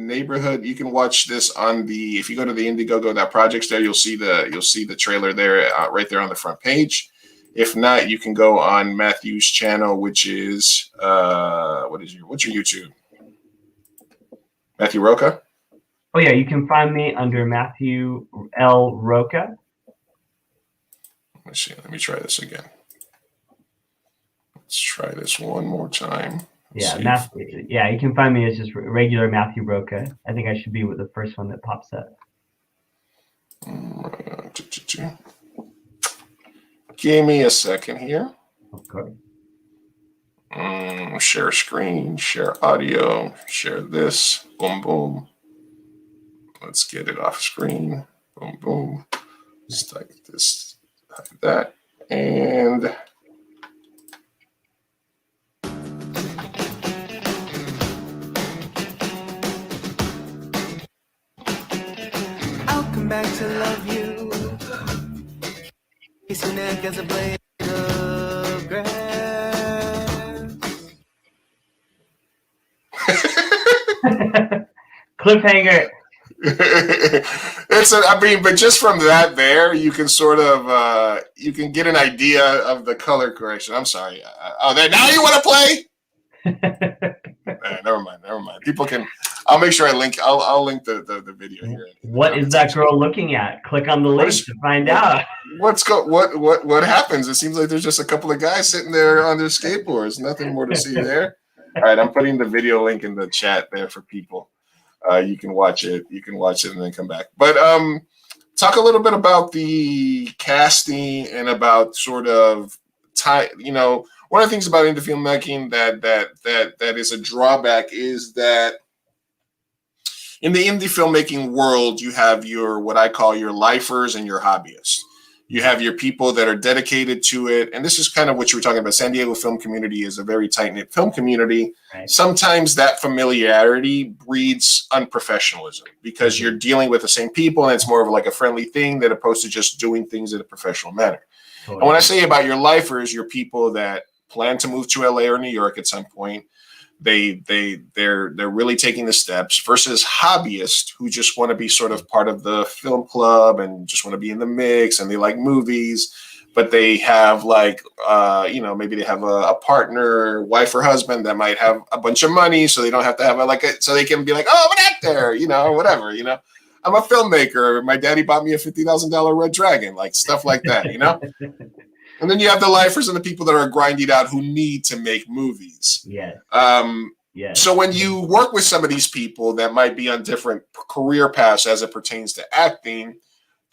Neighborhood. You can watch this on if you go to the Indiegogo.projects there, you'll see the trailer there, right there on the front page. If not, you can go on Matthew's channel, which is what's your YouTube? Matthew Rocca? Oh yeah, you can find me under Matthew L. Rocca. Let's see. Let me try this again. Let's try this one more time. Yeah, you can find me as just regular Matthew Rocca. I think I should be with the first one that pops up. Give me a second here. Of course. Share screen, share audio, share this. Boom, boom. Let's get it off screen. Boom, boom. Just like this, like that. And I'll come back to love you. Kiss your neck as a blade of grass. Cliffhanger. But just from that there, you can sort of you can get an idea of the color correction. I'm sorry. There now you want to play? Never mind. People can. I'll make sure I link. I'll link the video here. What is that girl looking at? Click on the link to find out. What happens? It seems like there's just a couple of guys sitting there on their skateboards. Nothing more to see there. All right, I'm putting the video link in the chat there for people. You can watch it. You can watch it and then come back. But talk a little bit about the casting and about sort of one of the things about indie filmmaking that is a drawback is that in the indie filmmaking world, you have your what I call your lifers and your hobbyists. You have your people that are dedicated to it. And this is kind of what you were talking about. San Diego film community is a very tight-knit film community. Right. Sometimes that familiarity breeds unprofessionalism because you're dealing with the same people and it's more of like a friendly thing than opposed to just doing things in a professional manner. Totally. And when I say about your lifers, you're people that plan to move to LA or New York at some point. They're really taking the steps versus hobbyists who just want to be sort of part of the film club and just want to be in the mix and they like movies, but they have like maybe they have a partner, wife or husband that might have a bunch of money, so they don't have to have so they can be like, oh, I'm an actor, whatever, I'm a filmmaker. My daddy bought me a $50,000 Red Dragon, like stuff like that, And then you have the lifers and the people that are grinding out who need to make movies. Yeah. Yeah. So when you work with some of these people that might be on different career paths as it pertains to acting,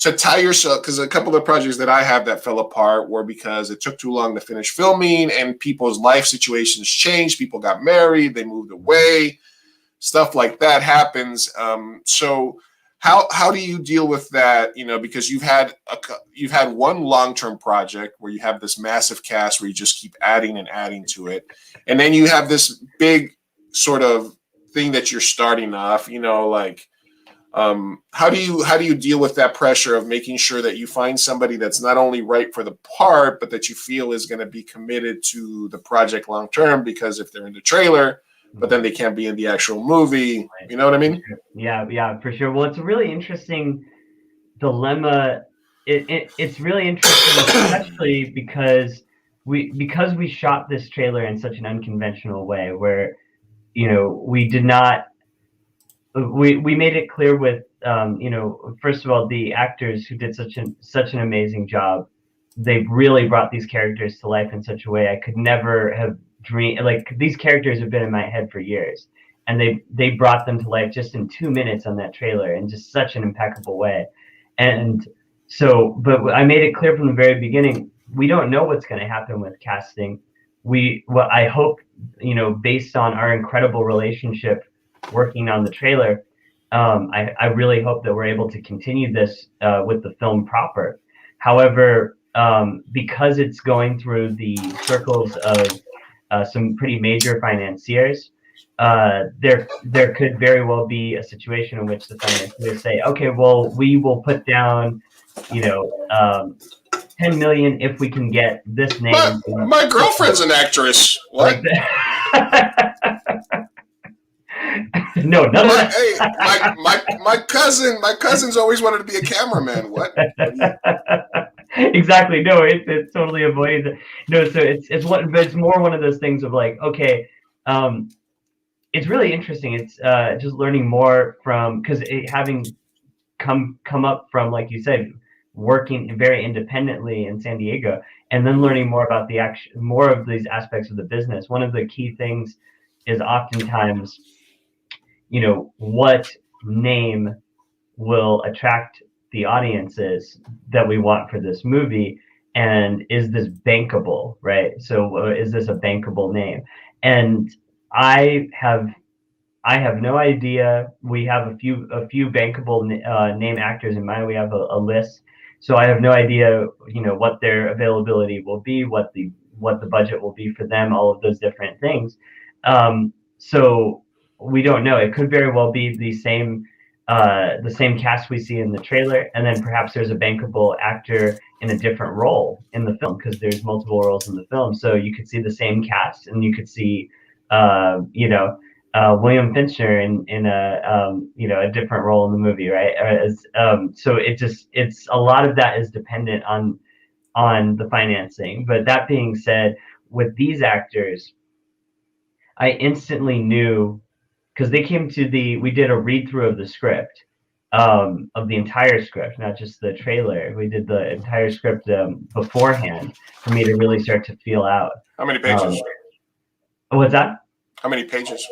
to tie yourself, because a couple of projects that I have that fell apart were because it took too long to finish filming and people's life situations changed. People got married, they moved away, stuff like that happens. So how do you deal with that? Because you've had one long-term project where you have this massive cast where you just keep adding and adding to it, and then you have this big sort of thing that you're starting off. How do you deal with that pressure of making sure that you find somebody that's not only right for the part, but that you feel is going to be committed to the project long-term? Because if they're in the trailer, but then they can't be in the actual movie. You know what I mean? Yeah, for sure. Well, it's a really interesting dilemma. It's really interesting, especially because we shot this trailer in such an unconventional way where, we did not, we made it clear with, first of all, the actors who did such an amazing job. They really brought these characters to life in such a way I could never have dream. Like, these characters have been in my head for years, and they brought them to life just in 2 minutes on that trailer in just such an impeccable way. And so, but I made it clear from the very beginning, we don't know what's going to happen with casting. I hope, based on our incredible relationship working on the trailer, I really hope that we're able to continue this with the film proper. However, because it's going through the circles of some pretty major financiers, there could very well be a situation in which the financiers say, okay, well, we will put down, 10 million if we can get this name. My girlfriend's an actress. What? No, none of that. Hey, my cousin's always wanted to be a cameraman. What? Exactly. No, it's totally avoiding that. No, so it's more one of those things of like, okay, it's really interesting. It's just learning more from, because having come up from, like you said, working very independently in San Diego, and then learning more about more of these aspects of the business. One of the key things is oftentimes, what name will attract the audiences that we want for this movie. and is this bankable, right? So is this a bankable name? And I have no idea. We have a few bankable name actors in mind. We have a list, so I have no idea, what their availability will be, what the budget will be for them, all of those different things. So we don't know. It could very well be the same cast we see in the trailer, and then perhaps there's a bankable actor in a different role in the film, because there's multiple roles in the film. So you could see the same cast, and you could see, William Fincher in a different role in the movie, right? So it's a lot of that is dependent on the financing. But that being said, with these actors, I instantly knew, because they came to we did a read through of the script, of the entire script, not just the trailer. We did the entire script beforehand for me to really start to feel out. How many pages? What's that? How many pages?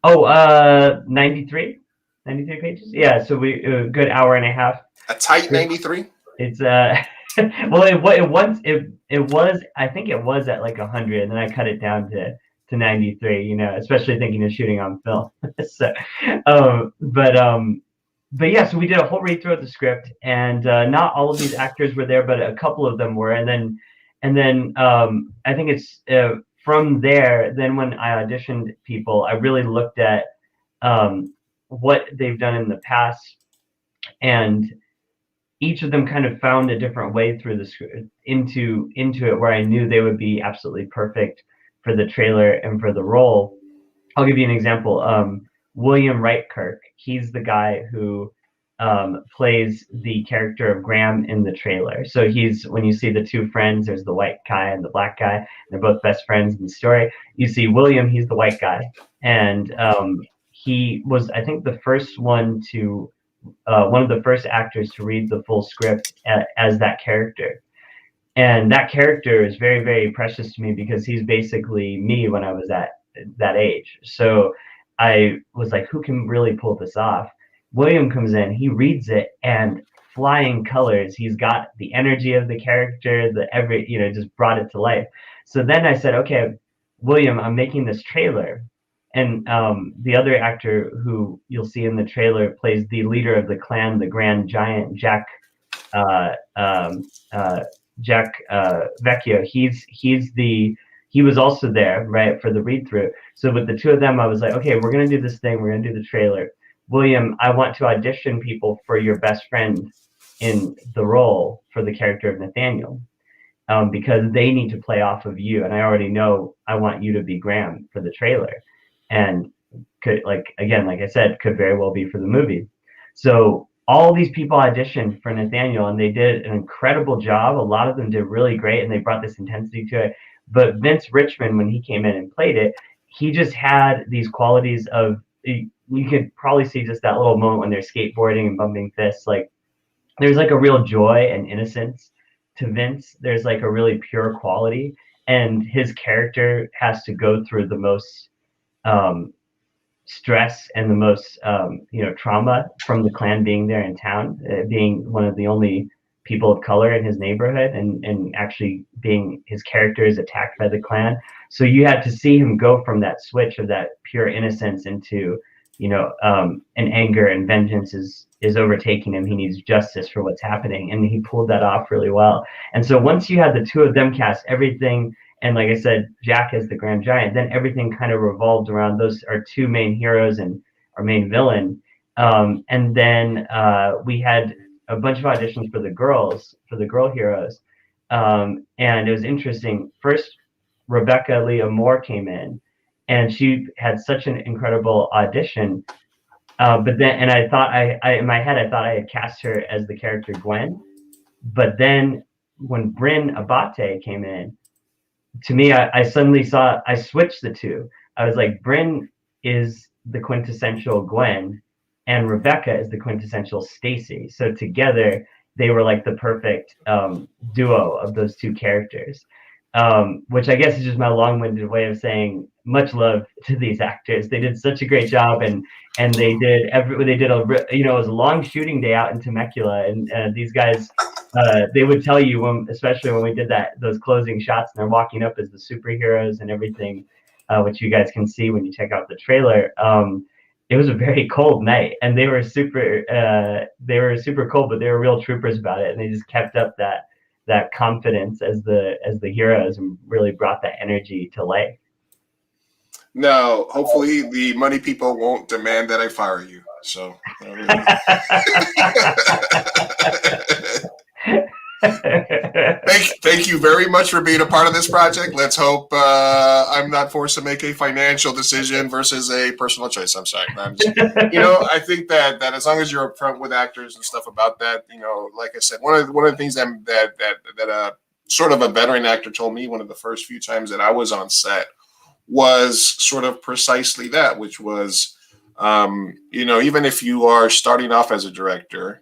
93 pages. Yeah, so we a good hour and a half. A tight 93. It's well, it was I think it was at like 100, and then I cut it down to 93. Especially thinking of shooting on film. So, but yeah, so we did a whole read through of the script, and not all of these actors were there, but a couple of them were, and then I think it's from there. Then when I auditioned people, I really looked at what they've done in the past, and each of them kind of found a different way through the script into it, where I knew they would be absolutely perfect for the trailer and for the role. I'll give you an example. William Wright-Kirk, he's the guy who plays the character of Graham in the trailer. So when you see the two friends, there's the white guy and the black guy. They're both best friends in the story. You see William, he's the white guy. And he was, I think, the first one of the first actors to read the full script as that character. And that character is very, very precious to me, because he's basically me when I was at that age. So I was like, who can really pull this off? William comes in, he reads it, and flying colors. He's got the energy of the character, just brought it to life. So then I said, okay, William, I'm making this trailer. And the other actor who you'll see in the trailer plays the leader of the clan, the Grand Giant, Jack Vecchio. He was also there, right, for the read through. So with the two of them, I was like, okay, we're gonna do this thing. We're gonna do the trailer. William, I want to audition people for your best friend in the role for the character of Nathaniel, because they need to play off of you. And I already know I want you to be Graham for the trailer, and like I said, could very well be for the movie. So all these people auditioned for Nathaniel, and they did an incredible job. A lot of them did really great, and they brought this intensity to it. But Vince Richmond, when he came in and played it, he just had these qualities of, you could probably see just that little moment when they're skateboarding and bumping fists. Like, there's like a real joy and innocence to Vince. There's like a really pure quality, and his character has to go through the most stress and the most trauma from the Klan being there in town, being one of the only people of color in his neighborhood, and actually being, his character is attacked by the Klan. So you had to see him go from that switch of that pure innocence into an anger, and vengeance is overtaking him. He needs justice for what's happening, and he pulled that off really well. And so once you had the two of them cast, everything, and like I said, Jack as the Grand Giant, then everything kind of revolved around those, our two main heroes and our main villain. And then we had a bunch of auditions for the girl heroes. And it was interesting. First, Rebecca Leah Moore came in, and she had such an incredible audition. But then, and I thought in my head, I thought I had cast her as the character Gwen. But then when Bryn Abate came in, to me, I suddenly saw, I switched the two. I was like, Bryn is the quintessential Gwen, and Rebecca is the quintessential Stacy. So together, they were like the perfect duo of those two characters, which I guess is just my long-winded way of saying much love to these actors. They did such a great job, and it was a long shooting day out in Temecula, and these guys they would tell you when, especially when we did those closing shots, and they're walking up as the superheroes and everything, which you guys can see when you check out the trailer. It was a very cold night, and they were super cold, but they were real troopers about it, and they just kept up that confidence as the heroes and really brought that energy to life. Now, hopefully, the money people won't demand that I fire you. So. Thank you very much for being a part of this project. Let's hope I'm not forced to make a financial decision versus a personal choice. I'm sorry. I think that as long as you're upfront with actors and stuff about that, like I said, one of the things that sort of a veteran actor told me one of the first few times that I was on set was sort of precisely that, which was, even if you are starting off as a director,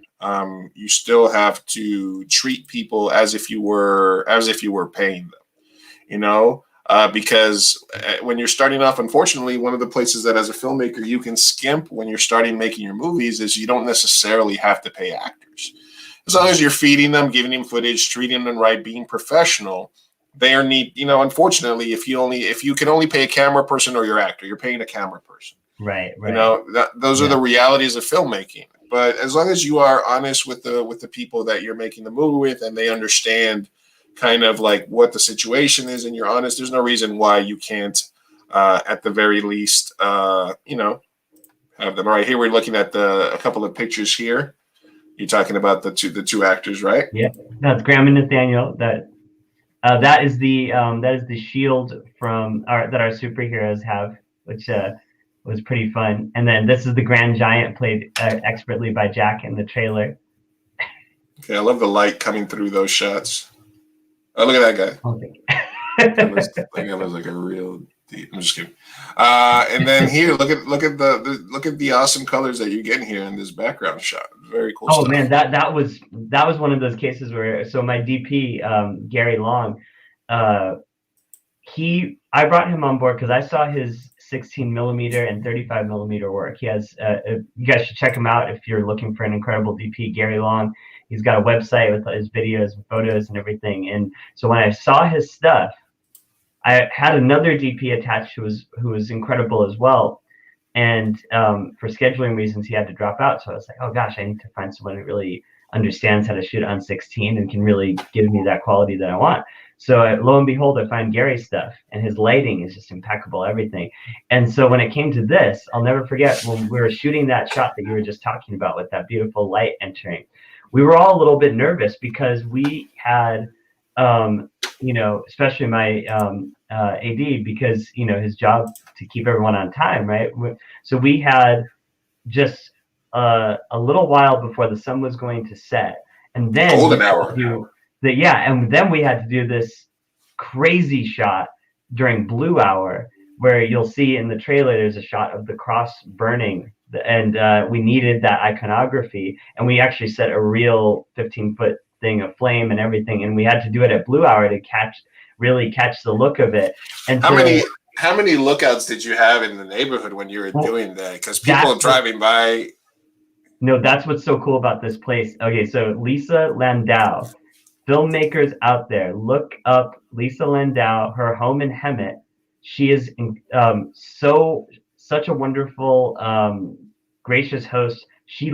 you still have to treat people as if you were paying them, because when you're starting off, unfortunately, one of the places that as a filmmaker you can skimp when you're starting making your movies is you don't necessarily have to pay actors. As long as you're feeding them, giving them footage, treating them right, being professional, they are unfortunately, if you can only pay a camera person or your actor, you're paying a camera person. Right. Those are the realities of filmmaking. But as long as you are honest with the people that you're making the movie with, and they understand kind of like what the situation is, and you're honest, there's no reason why you can't, at the very least, have them. All right, here we're looking at a couple of pictures here. You're talking about the two actors, right? Yeah, that's Graham and Nathaniel. That is the shield that our superheroes have, which was pretty fun. And then this is the Grand Giant, played expertly by Jack in the trailer. Okay, I love the light coming through those shots. Oh, look at that guy. Oh, thank you. That was like a real deep. I'm just kidding. And then here, look at the awesome colors that you're getting here in this background shot. Very cool. Oh stuff. Man, that was one of those cases where my DP Gary Long, I brought him on board because I saw his 16 millimeter and 35 millimeter work. He has you guys should check him out if you're looking for an incredible DP, Gary Long. He's got a website with his videos and photos and everything. And so when I saw his stuff, I had another DP attached who was incredible as well. And for scheduling reasons, he had to drop out. So I was like, oh gosh, I need to find someone who really understands how to shoot on 16 and can really give me that quality that I want. So lo and behold, I find Gary's stuff, and his lighting is just impeccable, everything. And so when it came to this, I'll never forget when we were shooting that shot that you were just talking about with that beautiful light entering. We were all a little bit nervous because we had, especially my AD, because, his job to keep everyone on time, right? So we had just a little while before the sun was going to set. And then golden hour. And then we had to do this crazy shot during blue hour, where you'll see in the trailer there's a shot of the cross burning, and we needed that iconography, and we actually set a real 15-foot thing of flame and everything, and we had to do it at blue hour to really catch the look of it. And how many lookouts did you have in the neighborhood when you were doing that? Because people driving by. No, that's what's so cool about this place. Okay, so Lisa Landau. Filmmakers out there, look up Lisa Landau, her home in Hemet. She is such a wonderful, gracious host. She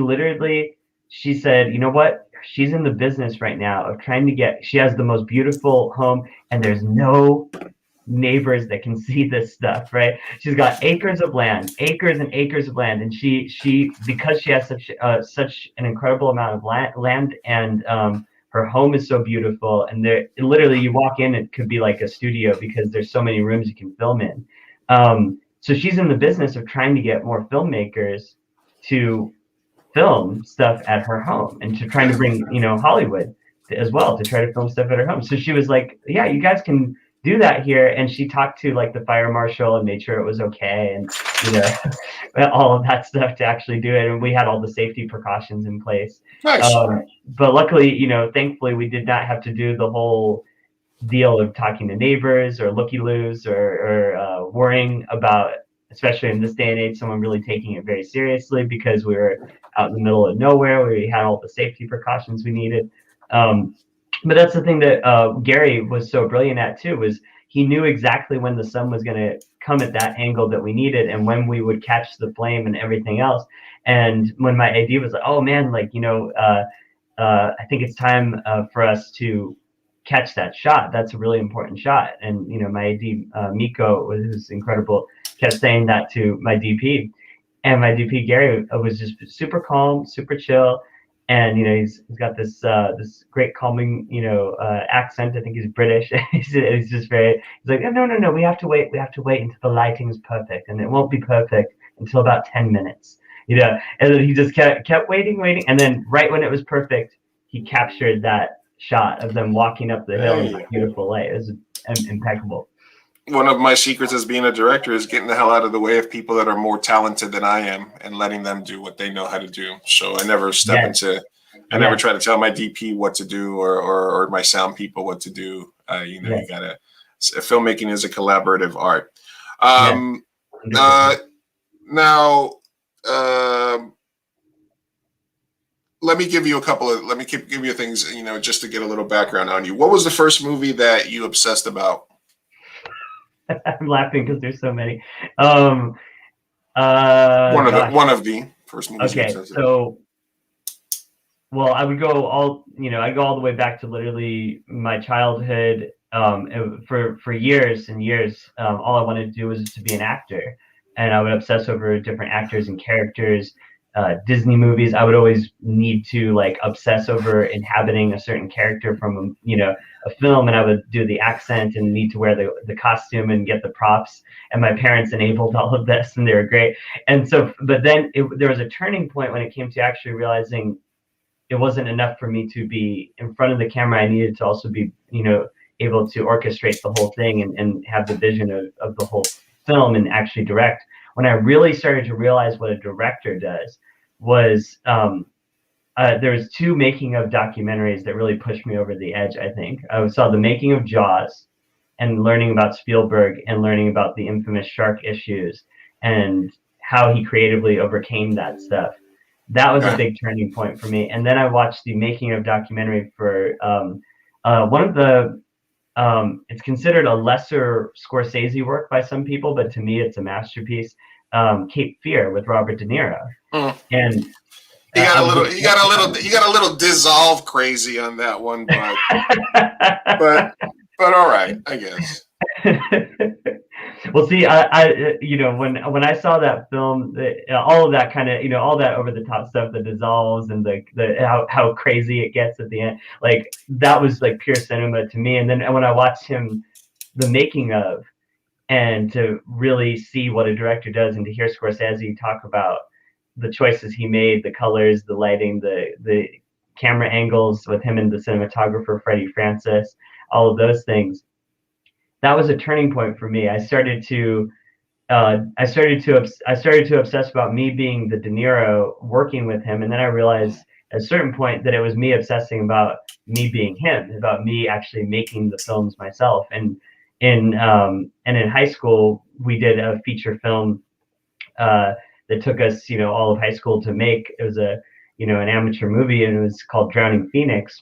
said, you know what? She's in the business right now of she has the most beautiful home, and there's no neighbors that can see this stuff, right? She's got acres of land, acres and acres of land, and she because she has such an incredible amount of land and her home is so beautiful, and literally you walk in, it could be like a studio because there's so many rooms you can film in. So she's in the business of trying to get more filmmakers to film stuff at her home, and to trying to bring Hollywood as well to try to film stuff at her home. So she was like, yeah, you guys can do that here. And she talked to like the fire marshal and made sure it was okay, and all of that stuff to actually do it. And we had all the safety precautions in place. Nice. But luckily, thankfully, we did not have to do the whole deal of talking to neighbors or looky-loos or worrying about, especially in this day and age, someone really taking it very seriously, because we were out in the middle of nowhere. We had all the safety precautions we needed. But that's the thing that Gary was so brilliant at too, was he knew exactly when the sun was going to come at that angle that we needed and when we would catch the flame and everything else. And when my AD was like, oh man, like, I think it's time for us to catch that shot. That's a really important shot. And, my AD, Miko, who's incredible, kept saying that to my DP. And my DP, Gary, was just super calm, super chill. And, he's got this great calming, accent. I think he's British. he's just he's like, no, we have to wait. We have to wait until the lighting is perfect. And it won't be perfect until about 10 minutes. And then he just kept waiting. And then right when it was perfect, he captured that shot of them walking up the hill in that beautiful light. It was impeccable. One of my secrets as being a director is getting the hell out of the way of people that are more talented than I am and letting them do what they know how to do. So I never step into, I never try to tell my DP what to do or my sound people what to do. You gotta, filmmaking is a collaborative art. Now, let me give you give you things, just to get a little background on you. What was the first movie that you obsessed about? I'm laughing because there's so many. One of the first movies. Okay, so, well, I would go all the way back to literally my childhood. For years and years, all I wanted to do was to be an actor, and I would obsess over different actors and characters. Disney movies, I would always need to obsess over inhabiting a certain character from a film, and I would do the accent and need to wear the costume and get the props, and my parents enabled all of this, and they were great. And so, but then there was a turning point when it came to actually realizing it wasn't enough for me to be in front of the camera. I needed to also be able to orchestrate the whole thing and have the vision of the whole film and actually direct. When I really started to realize what a director does was there was two making of documentaries that really pushed me over the edge, I think. I saw the making of Jaws and learning about Spielberg and learning about the infamous shark issues and how he creatively overcame that stuff. That was a big turning point for me. And then I watched the making of documentary for one of the it's considered a lesser Scorsese work by some people, but to me, it's a masterpiece. Cape Fear with Robert De Niro, and you got a little dissolve crazy on that one, but all right, I guess. Well, see, I when I saw that film, all of that kind of all that over the top stuff, the dissolves and the how crazy it gets at the end, that was pure cinema to me. And then when I watched him, the making of, and to really see what a director does, and to hear Scorsese talk about the choices he made, the colors, the lighting, the camera angles with him and the cinematographer Freddie Francis, all of those things. That was a turning point for me. I started to obsess about me being the De Niro, working with him, and then I realized at a certain point that it was me obsessing about me being him, about me actually making the films myself. And in high school, we did a feature film that took us, all of high school to make. It was an amateur movie, and it was called Drowning Phoenix,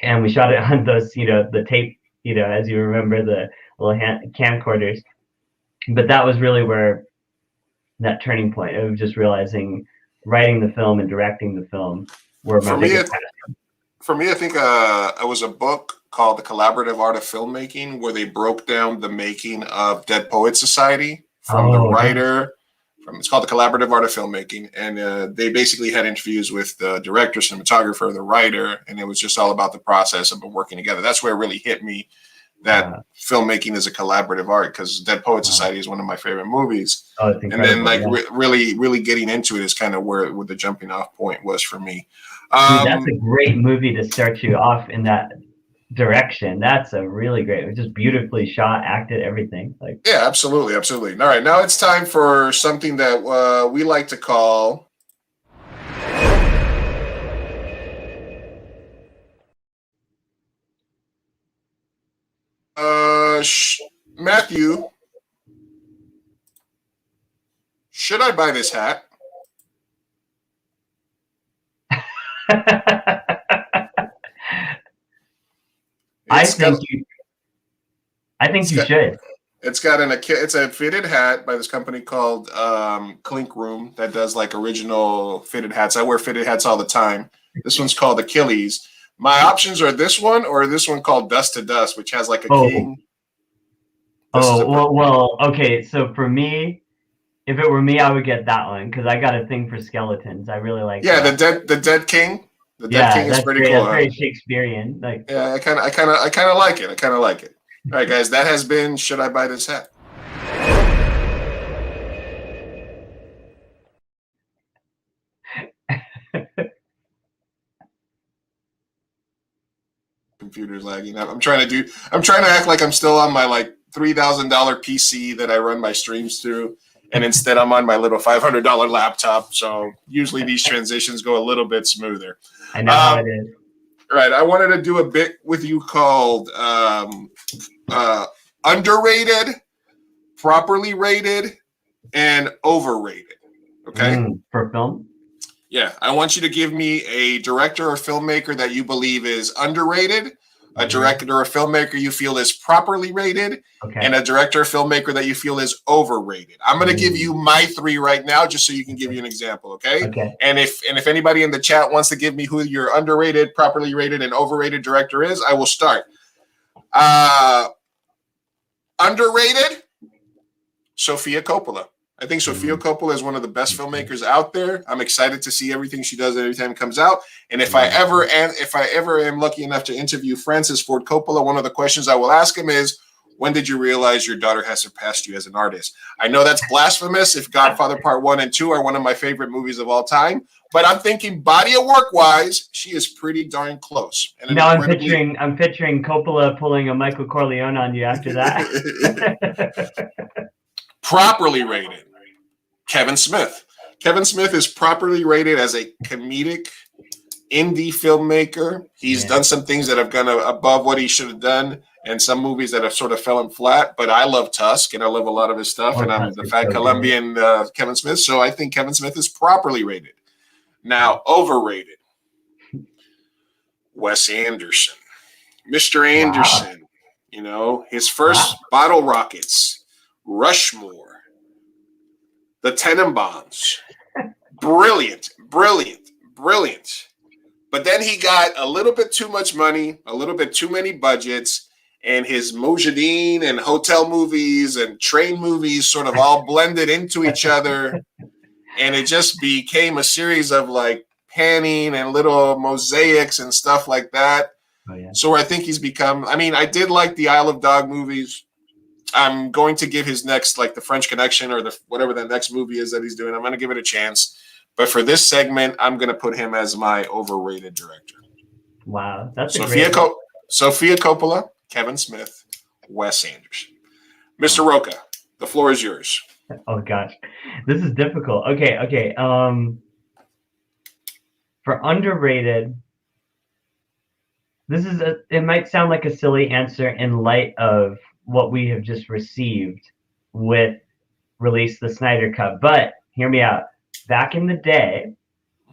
and we shot it on those, the tape, as you remember, the little camcorders. But that was really where that turning point of just realizing writing the film and directing the film were my biggest passion. For me, I think it was a book called The Collaborative Art of Filmmaking, where they broke down the making of Dead Poets Society from the writer. It's called The Collaborative Art of Filmmaking, and they basically had interviews with the director, cinematographer, the writer, and it was just all about the process of working together. That's where it really hit me that filmmaking is a collaborative art, because Dead Poets Society is one of my favorite movies. And then really getting into it is kind of where the jumping off point was for me. Dude, that's a great movie to start you off in that direction. That's a really great, just beautifully shot, acted, everything. Yeah, absolutely. All right, now it's time for something that we like to call Matthew, should I buy this hat? I It's got think it's you got should. it's got it's a fitted hat by this company called Clink Room that does like original fitted hats. I wear fitted hats all the time. This one's called Achilles. My options are this one or this one called Dust to Dust, which has like a Oh. king. This is Well, okay. So for me, if it were me, I would get that one because I got a thing for skeletons. I really like yeah, that. the dead king. The dead Yeah, king is that's pretty great. cool. That's Huh? very Shakespearean. Like, Yeah, I kind of like it. I kind of like it. All right, guys, that has been Should I Buy This Hat? Computer's lagging. I'm trying to act like I'm still on my like $3,000 PC that I run my streams through, and instead I'm on my little $500 laptop. So usually these transitions go a little bit smoother. I know how it is. Right. I wanted to do a bit with you called underrated, properly rated, and overrated. Okay. For film? Yeah. I want you to give me a director or filmmaker that you believe is underrated, a director or filmmaker you feel is properly rated, and a director or filmmaker that you feel is overrated. I'm going to give you my three right now just so you can give you an example, okay? And if anybody in the chat wants to give me who your underrated, properly rated, and overrated director is, I will start. Underrated, Sofia Coppola. I think Sofia Coppola is one of the best filmmakers out there. I'm excited to see everything she does every time it comes out. And if I ever am lucky enough to interview Francis Ford Coppola, one of the questions I will ask him is, when did you realize your daughter has surpassed you as an artist? I know that's blasphemous if Godfather Part 1 and 2 are one of my favorite movies of all time, but I'm thinking body of work wise, she is pretty darn close. And now I'm picturing Coppola pulling a Michael Corleone on you after that. Properly rated. Kevin Smith. Kevin Smith is properly rated as a comedic indie filmmaker. He's done some things that have gone above what he should have done, and some movies that have sort of fallen flat. But I love Tusk, and I love a lot of his stuff, and I'm the fat Colombian Kevin Smith. So I think Kevin Smith is properly rated. Now, overrated. Wes Anderson. Mr. Anderson. You know, his first Bottle Rockets, Rushmore, The Tenenbaums. Brilliant. But then he got a little bit too much money, a little bit too many budgets, and his Mujahideen and hotel movies and train movies sort of all blended into each other. And it just became a series of like panning and little mosaics and stuff like that. So I think he's become, I mean, I did like the Isle of Dog movies. I'm going to give his next, like the French Connection or the whatever the next movie is that he's doing, I'm going to give it a chance. But for this segment, I'm going to put him as my overrated director. Wow. That's Sofia Coppola, Kevin Smith, Wes Anderson. Mr. Roelka, the floor is yours. Oh, gosh. This is difficult. Okay. For underrated, it might sound like a silly answer in light of what we have just received with Release the Snyder Cut. But hear me out. Back in the day,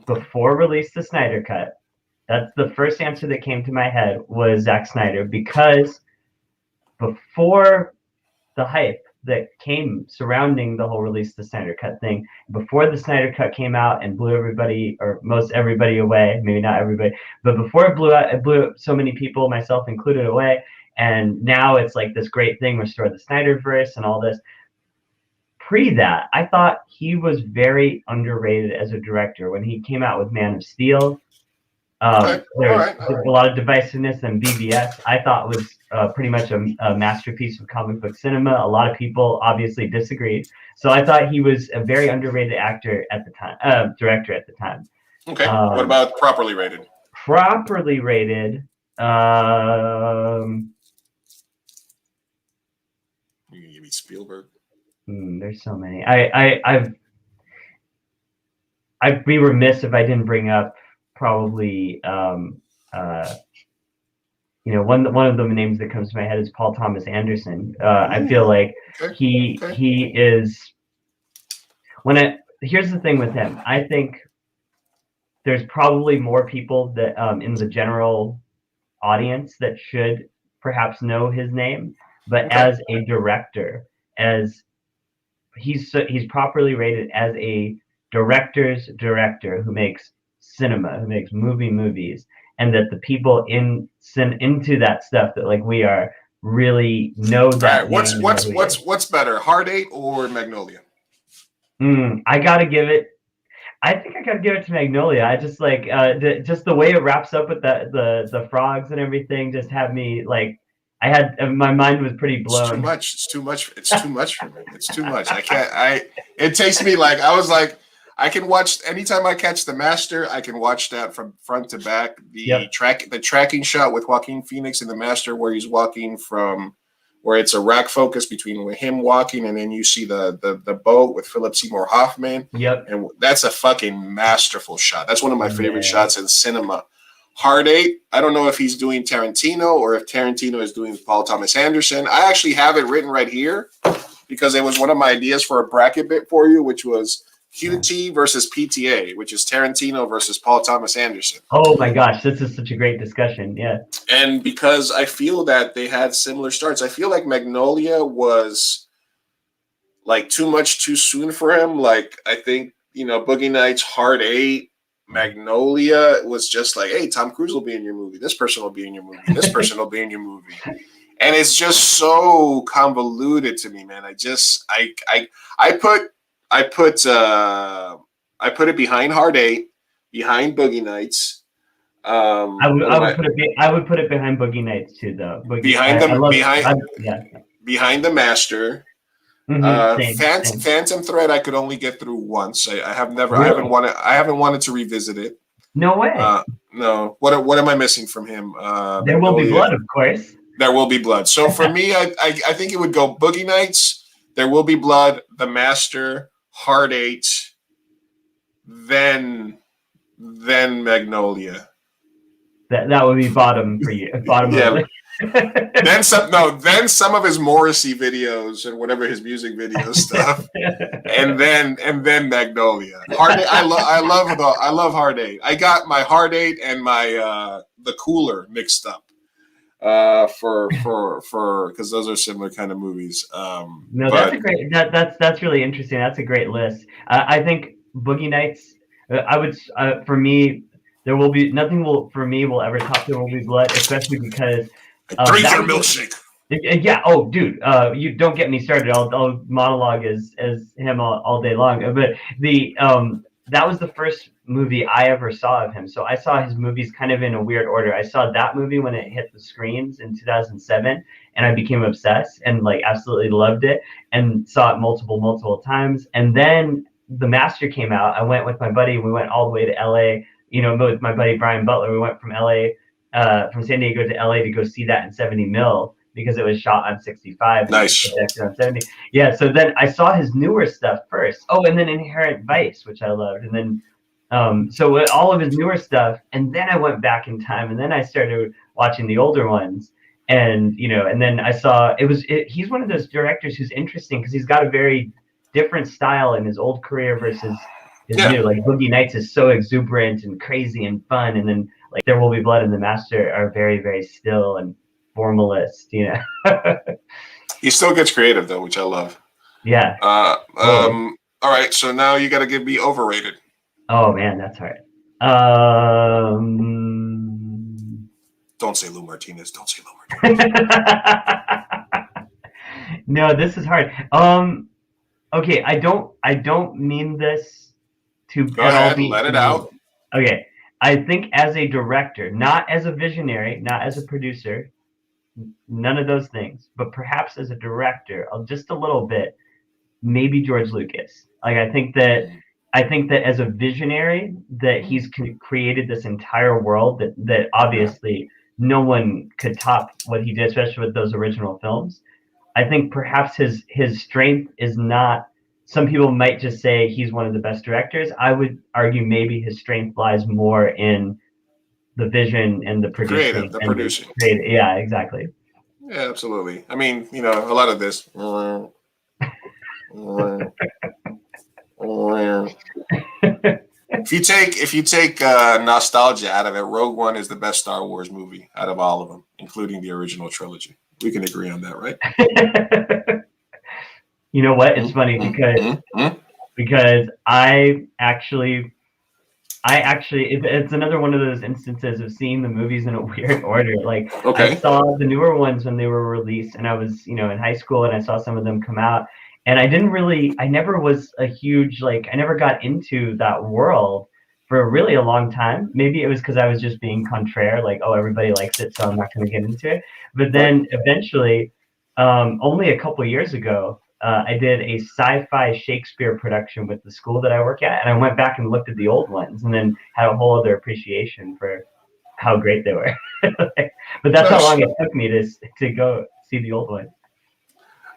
before Release the Snyder Cut, that's the first answer that came to my head was Zack Snyder, because before the hype that came surrounding the whole Release the Snyder Cut thing, before the Snyder Cut came out and blew everybody or most everybody away, maybe not everybody, but before it blew so many people, myself included, away, and now it's like this great thing, restore the Snyderverse and all this. Pre that, I thought he was very underrated as a director. When he came out with Man of Steel, there's a lot of divisiveness, and BVS I thought was pretty much a masterpiece of comic book cinema. A lot of people obviously disagreed. So I thought he was a very underrated actor at the time, director at the time. Okay. What about properly rated? Properly rated. You can give me Spielberg. There's so many. I'd be remiss if I didn't bring up probably one of the names that comes to my head is Paul Thomas Anderson. I feel like he is here's the thing with him. I think there's probably more people that in the general audience that should perhaps know his name, but Okay. as a director, as he's properly rated as a director's director who makes cinema, who makes movies, and that the people into that stuff that like we are really know All that right. name and know who he is. What's better, Hard Eight or Magnolia? I gotta give it. I think I gotta give it to Magnolia. I just like just the way it wraps up with the frogs and everything. Just had me like I had my mind was pretty It's too blown. much. It's too much. It's too much for me. It's too much. I can't. It takes me like I was like I can watch anytime I catch The Master. I can watch that from front to back. The tracking shot with Joaquin Phoenix in The Master, where he's walking from. Where it's a rack focus between him walking and then you see the boat with Philip Seymour Hoffman. Yep. And that's a fucking masterful shot. That's one of my favorite shots in cinema. Hard Eight, I don't know if he's doing Tarantino or if Tarantino is doing Paul Thomas Anderson. I actually have it written right here because it was one of my ideas for a bracket bit for you, which was QT versus PTA, which is Tarantino versus Paul Thomas Anderson. Oh my gosh, this is such a great discussion. Yeah. And because I feel that they had similar starts, I feel like Magnolia was like too much too soon for him. Like I think, Boogie Nights, Hard Eight, Magnolia was just like, hey, Tom Cruise will be in your movie. This person will be in your movie. This person will be in your movie. And it's just so convoluted to me, man. I put it behind Hard Eight, behind Boogie Nights. I would put it behind Boogie Nights too, though. Behind The Master. Same. Phantom Thread I could only get through once. I haven't wanted to revisit it. No way. No. What am I missing from him? There Will Be Blood, of course. There Will Be Blood. So for me, I think it would go Boogie Nights, There Will Be Blood, The Master, Hard Eight, then Magnolia. That would be bottom for you. Bottom. Yeah. Then some of his Morrissey videos and whatever his music video stuff, and then Magnolia. Hard Eight, I love Hard Eight. I got my Hard Eight and my The Cooler mixed up for because those are similar kind of movies. That's a great. That's really interesting. That's a great list. I think Boogie Nights. I would for me. There will be nothing will ever top There Will Be Blood, especially because drink your milkshake. Yeah. Oh, dude. You don't get me started. I'll monologue as him all day long. But that was the first movie I ever saw of him. So I saw his movies kind of in a weird order. I saw that movie when it hit the screens in 2007, and I became obsessed and like absolutely loved it and saw it multiple times. And then The Master came out. I went with my buddy. We went all the way to LA. With my buddy Brian Butler, we went from from San Diego to LA to go see that in 70 mil because it was shot on 65. Nice. On 70. Yeah. So then I saw his newer stuff first. Oh, and then Inherent Vice, which I loved, and then so all of his newer stuff, and then I went back in time, and then I started watching the older ones, and and then I saw he's one of those directors who's interesting because he's got a very different style in his old career versus his new. Like Boogie Nights is so exuberant and crazy and fun, and then like There Will Be Blood and The Master are very, very still and formalist. He still gets creative though, which I love. Yeah. All right, so now you got to give me overrated. Oh man, that's hard. Don't say Lou Martinez. Don't say Lou Martinez. No, this is hard. Okay, I don't mean this to Go ahead, let it out. Okay, I think as a director, not as a visionary, not as a producer, none of those things, but perhaps as a director, just a little bit, maybe George Lucas. Like I think that as a visionary, that he's created this entire world that obviously no one could top what he did, especially with those original films. I think perhaps his strength is not. Some people might just say he's one of the best directors. I would argue maybe his strength lies more in the vision and the producing. Producing. Yeah, exactly. Yeah, absolutely. I mean, a lot of this. If you take nostalgia out of it, Rogue One is the best Star Wars movie out of all of them, including the original trilogy. We can agree on that, right? You know what? It's funny because it's another one of those instances of seeing the movies in a weird order. Like Okay. I saw the newer ones when they were released, and I was, in high school, and I saw some of them come out, and I never was a huge, I never got into that world for really a long time. Maybe it was because I was just being contraire, like, oh, everybody likes it, so I'm not going to get into it. But then eventually, only a couple years ago, I did a sci-fi Shakespeare production with the school that I work at, and I went back and looked at the old ones, and then had a whole other appreciation for how great they were. But that's how long it took me to go see the old one.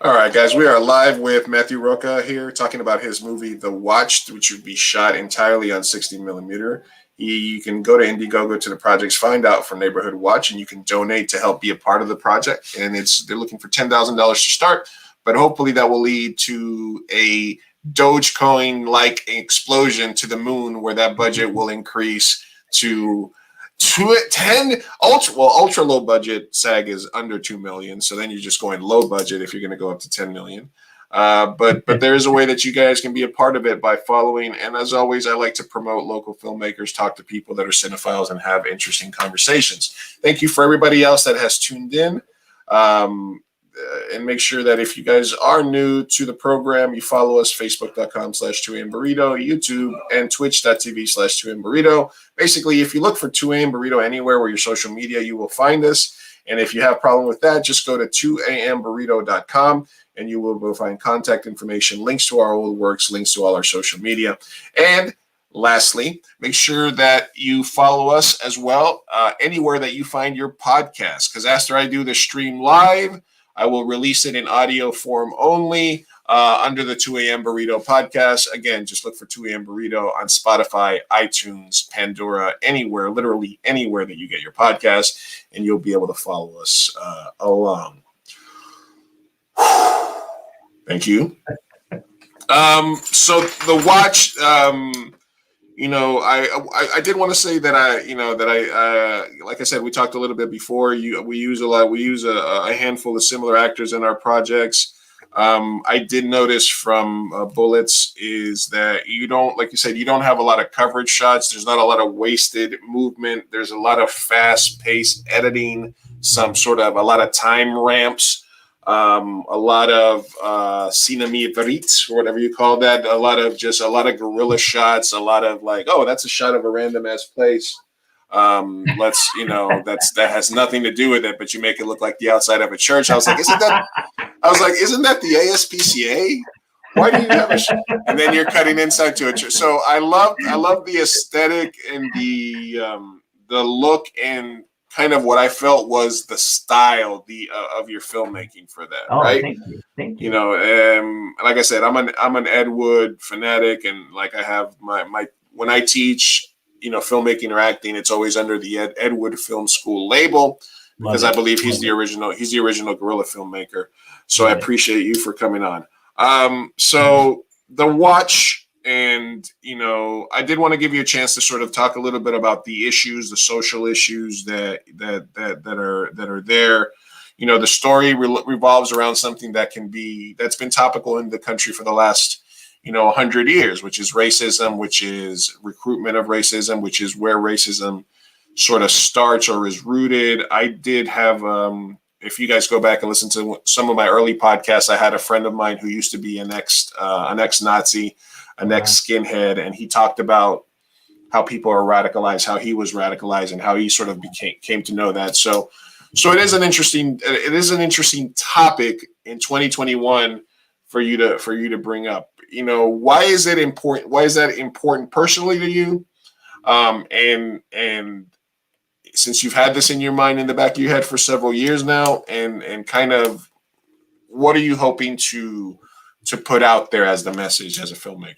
All right, guys, we are live with Matthew Rocca here, talking about his movie The Watch, which would be shot entirely on 60 millimeter. You can go to Indiegogo to the project's Find Out for Neighborhood Watch, and you can donate to help be a part of the project. And they're looking for $10,000 to start, but hopefully that will lead to a Dogecoin-like explosion to the moon, where that budget will increase to 10 ultra low budget. SAG is under 2 million, so then you're just going low budget if you're going to go up to 10 million. But there is a way that you guys can be a part of it by following. And as always, I like to promote local filmmakers, talk to people that are cinephiles, and have interesting conversations. Thank you for everybody else that has tuned in. And make sure that if you guys are new to the program, you follow us, facebook.com/2am burrito, YouTube, and twitch.tv/2am burrito. Basically, if you look for 2am burrito anywhere where your social media, you will find us. And if you have a problem with that, just go to 2amburrito.com and you will find contact information, links to our old works, links to all our social media. And lastly, make sure that you follow us as well anywhere that you find your podcast, because after I do the stream live, I will release it in audio form only under the 2am Burrito podcast. Again, just look for 2am Burrito on Spotify, iTunes, Pandora, anywhere, literally anywhere that you get your podcast, and you'll be able to follow us along. Thank you. So the watch, I did want to say that like I said, we talked a little bit before. We use a handful of similar actors in our projects. I did notice from Bullets is that you don't have a lot of coverage shots. There's not a lot of wasted movement. There's a lot of fast-paced editing, a lot of time ramps. A lot of cinéma-vite, or whatever you call that. A lot of guerrilla shots. A lot of that's a shot of a random ass place. That has nothing to do with it, but you make it look like the outside of a church. I was like, isn't that the ASPCA? Why do you have a? And then you're cutting inside to a church. So I love the aesthetic and the look and kind of what I felt was the style of your filmmaking for that, right? Thank you. Like I said, I'm an Ed Wood fanatic, and like I have my when I teach, filmmaking or acting, it's always under the Ed Wood Film School label, because I believe he's the original guerrilla filmmaker. So I appreciate you for coming on. So The Watch. And, I did want to give you a chance to sort of talk a little bit about the issues, the social issues that are there. The story revolves around something that's been topical in the country for the last, 100 years, which is racism, which is recruitment of racism, which is where racism sort of starts or is rooted. I did have, if you guys go back and listen to some of my early podcasts, I had a friend of mine who used to be an ex-Nazi, an ex-skinhead, and he talked about how people are radicalized, how he was radicalized, and how he sort of came to know that. So it is an interesting topic in 2021 for you to bring up. Why is it important? Why is that important personally to you? And since you've had this in your mind, in the back of your head for several years now, and kind of what are you hoping to put out there as the message as a filmmaker?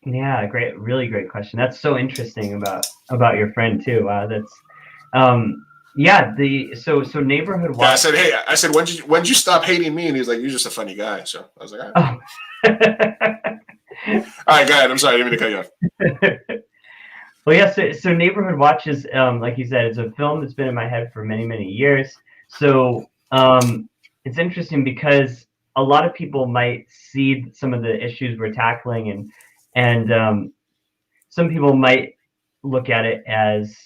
Yeah, really great question. That's so interesting about your friend too. Wow, that's so Neighborhood Watch. Yeah, I said, when'd you stop hating me? And he's like, you're just a funny guy. So I was like, all right. All right, go ahead. I'm sorry, I didn't mean to cut you off. Well, yeah. So Neighborhood Watch is, like you said, it's a film that's been in my head for many, many years. So it's interesting because a lot of people might see some of the issues we're tackling, and some people might look at it as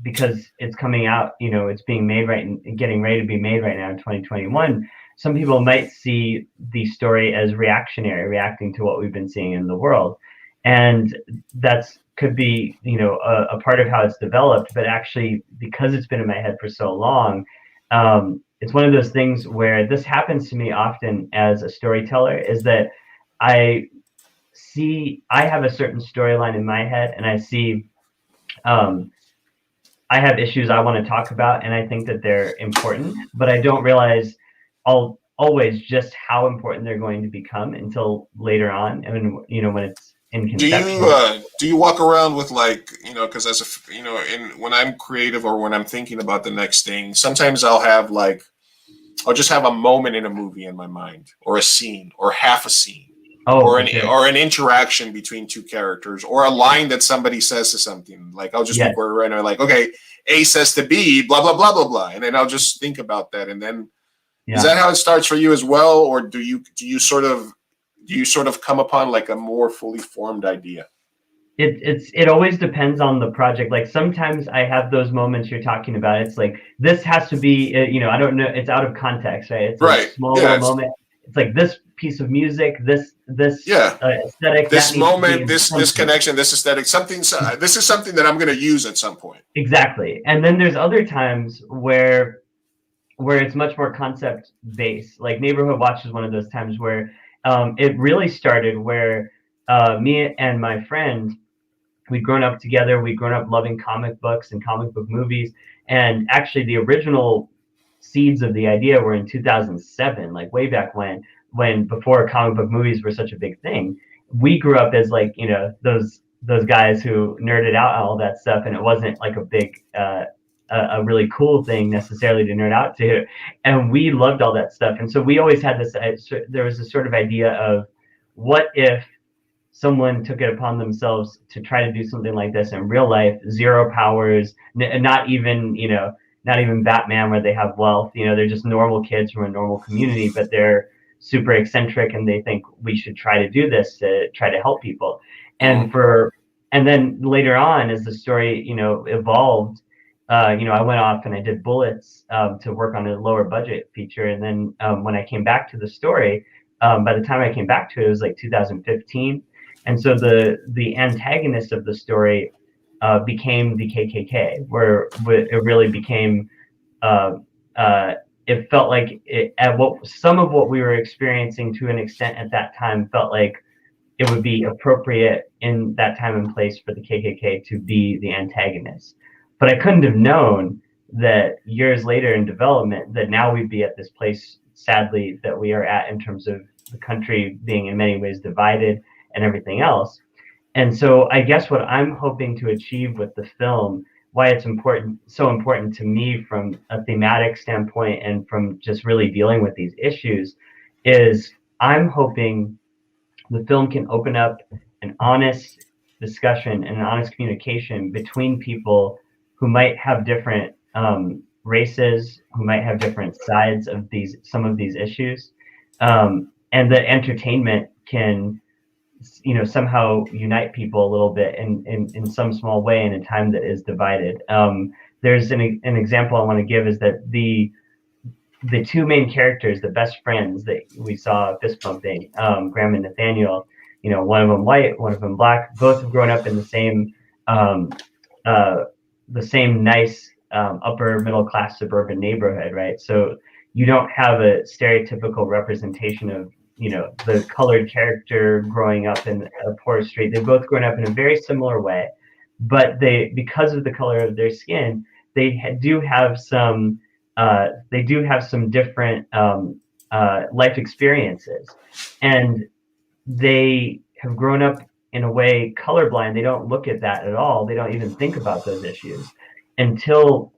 because it's coming out, it's being made right and getting ready to be made right now in 2021. Some people might see the story as reactionary, reacting to what we've been seeing in the world, and that's could be a part of how it's developed. But actually, because it's been in my head for so long, it's one of those things where this happens to me often as a storyteller. Is that I I have a certain storyline in my head, and I see um, I have issues I want to talk about, and I think that they're important, but I don't realize always just how important they're going to become until later on, and when it's in conception. Do you walk around with, like, because as a in when I'm creative or when I'm thinking about the next thing, sometimes I'll just have a moment in a movie in my mind, or a scene, or half a scene, Oh, or for sure. an interaction between two characters, or a line that somebody says to something. Like, I'll just Yes. think we're right now, like, okay, A says to B, blah blah blah blah blah, and then I'll just think about that. And then, is Yeah. that how it starts for you as well, or do you sort of come upon like a more fully formed idea? It always depends on the project. Like sometimes I have those moments you're talking about. It's like this has to be, I don't know. It's out of context, right? It's Right. a small Yeah, little moment. It's like this piece of music, this Yeah. aesthetic. This that needs to be moment, in this something. connection, this aesthetic, something. This is something that I'm going to use at some point. Exactly. And then there's other times where it's much more concept based. Like Neighborhood Watch is one of those times where it really started where me and my friend, we'd grown up together. We'd grown up loving comic books and comic book movies. And actually, the original seeds of the idea were in 2007, like way back when before comic book movies were such a big thing. We grew up as like those guys who nerded out on all that stuff, and it wasn't like a big a really cool thing necessarily to nerd out to. And we loved all that stuff, and so we always had this. There was this sort of idea of what if someone took it upon themselves to try to do something like this in real life, zero powers, not even Batman where they have wealth. They're just normal kids from a normal community, but they're super eccentric, and they think we should try to do this to try to help people. And then later on, as the story evolved, I went off and I did bullets to work on a lower budget feature, and then when I came back to the story, by the time I came back to it, it was like 2015. And so the antagonist of the story became the KKK, where it really became. It felt like some of what we were experiencing to an extent at that time felt like it would be appropriate in that time and place for the KKK to be the antagonist. But I couldn't have known that years later in development that now we'd be at this place, sadly, that we are at in terms of the country being in many ways divided and everything else. And so I guess what I'm hoping to achieve with the film, why it's so important to me from a thematic standpoint and from just really dealing with these issues, is I'm hoping the film can open up an honest discussion and an honest communication between people who might have different races, who might have different sides of some of these issues, and that entertainment can somehow unite people a little bit in some small way in a time that is divided. There's an example I want to give, is that the two main characters, the best friends that we saw fist bumping, Graham and Nathaniel, one of them white, one of them black, both have grown up in the same nice upper middle class suburban neighborhood, right? So you don't have a stereotypical representation of the colored character growing up in a poor street. They've both grown up in a very similar way, but because of the color of their skin, they do have some different life experiences, and they have grown up in a way colorblind. They don't look at that at all. They don't even think about those issues until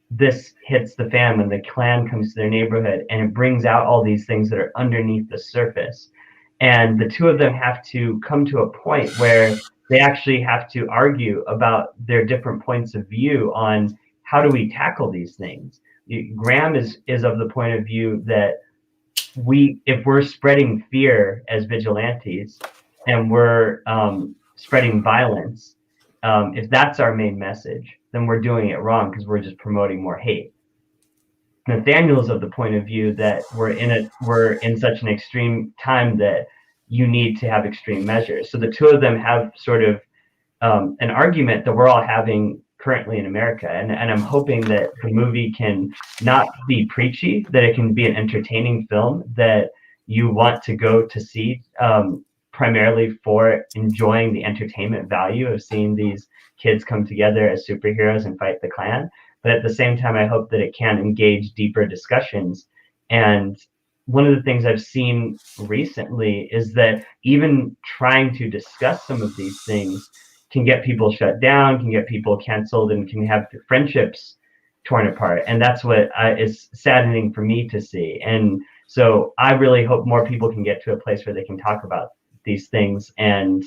this hits the fan, when the Klan comes to their neighborhood, and it brings out all these things that are underneath the surface. And the two of them have to come to a point where they actually have to argue about their different points of view on how do we tackle these things. Graham is of the point of view that if we're spreading fear as vigilantes and we're spreading violence, if that's our main message, then we're doing it wrong because we're just promoting more hate. Nathaniel's of the point of view that we're in such an extreme time that you need to have extreme measures. So the two of them have sort of an argument that we're all having currently in America. And I'm hoping that the movie can not be preachy, that it can be an entertaining film that you want to go to see primarily for enjoying the entertainment value of seeing these kids come together as superheroes and fight the Klan. But at the same time, I hope that it can engage deeper discussions. And one of the things I've seen recently is that even trying to discuss some of these things can get people shut down, can get people canceled, and can have friendships torn apart. And that's what is saddening for me to see. And so I really hope more people can get to a place where they can talk about these things and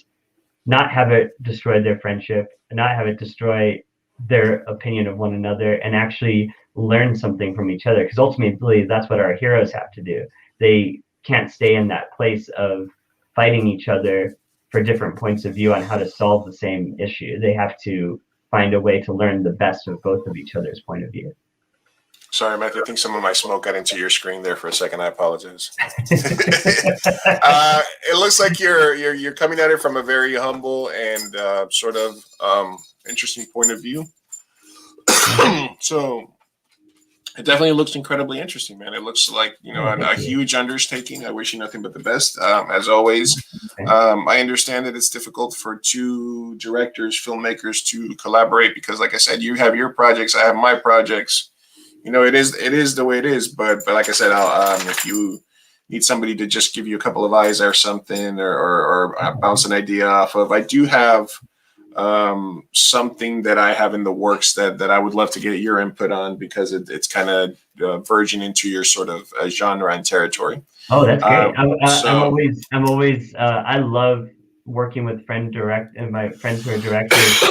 not have it destroy their friendship, not have it destroy their opinion of one another, and actually learn something from each other. Because ultimately, that's what our heroes have to do. They can't stay in that place of fighting each other for different points of view on how to solve the same issue. They have to find a way to learn the best of both of each other's point of view. Sorry, Matthew. I think some of my smoke got into your screen there for a second. I apologize. It looks like you're coming at it from a very humble and sort of interesting point of view. So it definitely looks incredibly interesting, man. It looks like, a huge undertaking. I wish you nothing but the best. As always, I understand that it's difficult for two directors, filmmakers to collaborate because, like I said, you have your projects, I have my projects. It is the way it is. But like I said, if you need somebody to just give you a couple of eyes or something, or bounce an idea off of, I do have something that I have in the works that I would love to get your input on because it's kind of verging into your sort of genre and territory. Oh, that's great. I'm always I love working with my friends who are directors,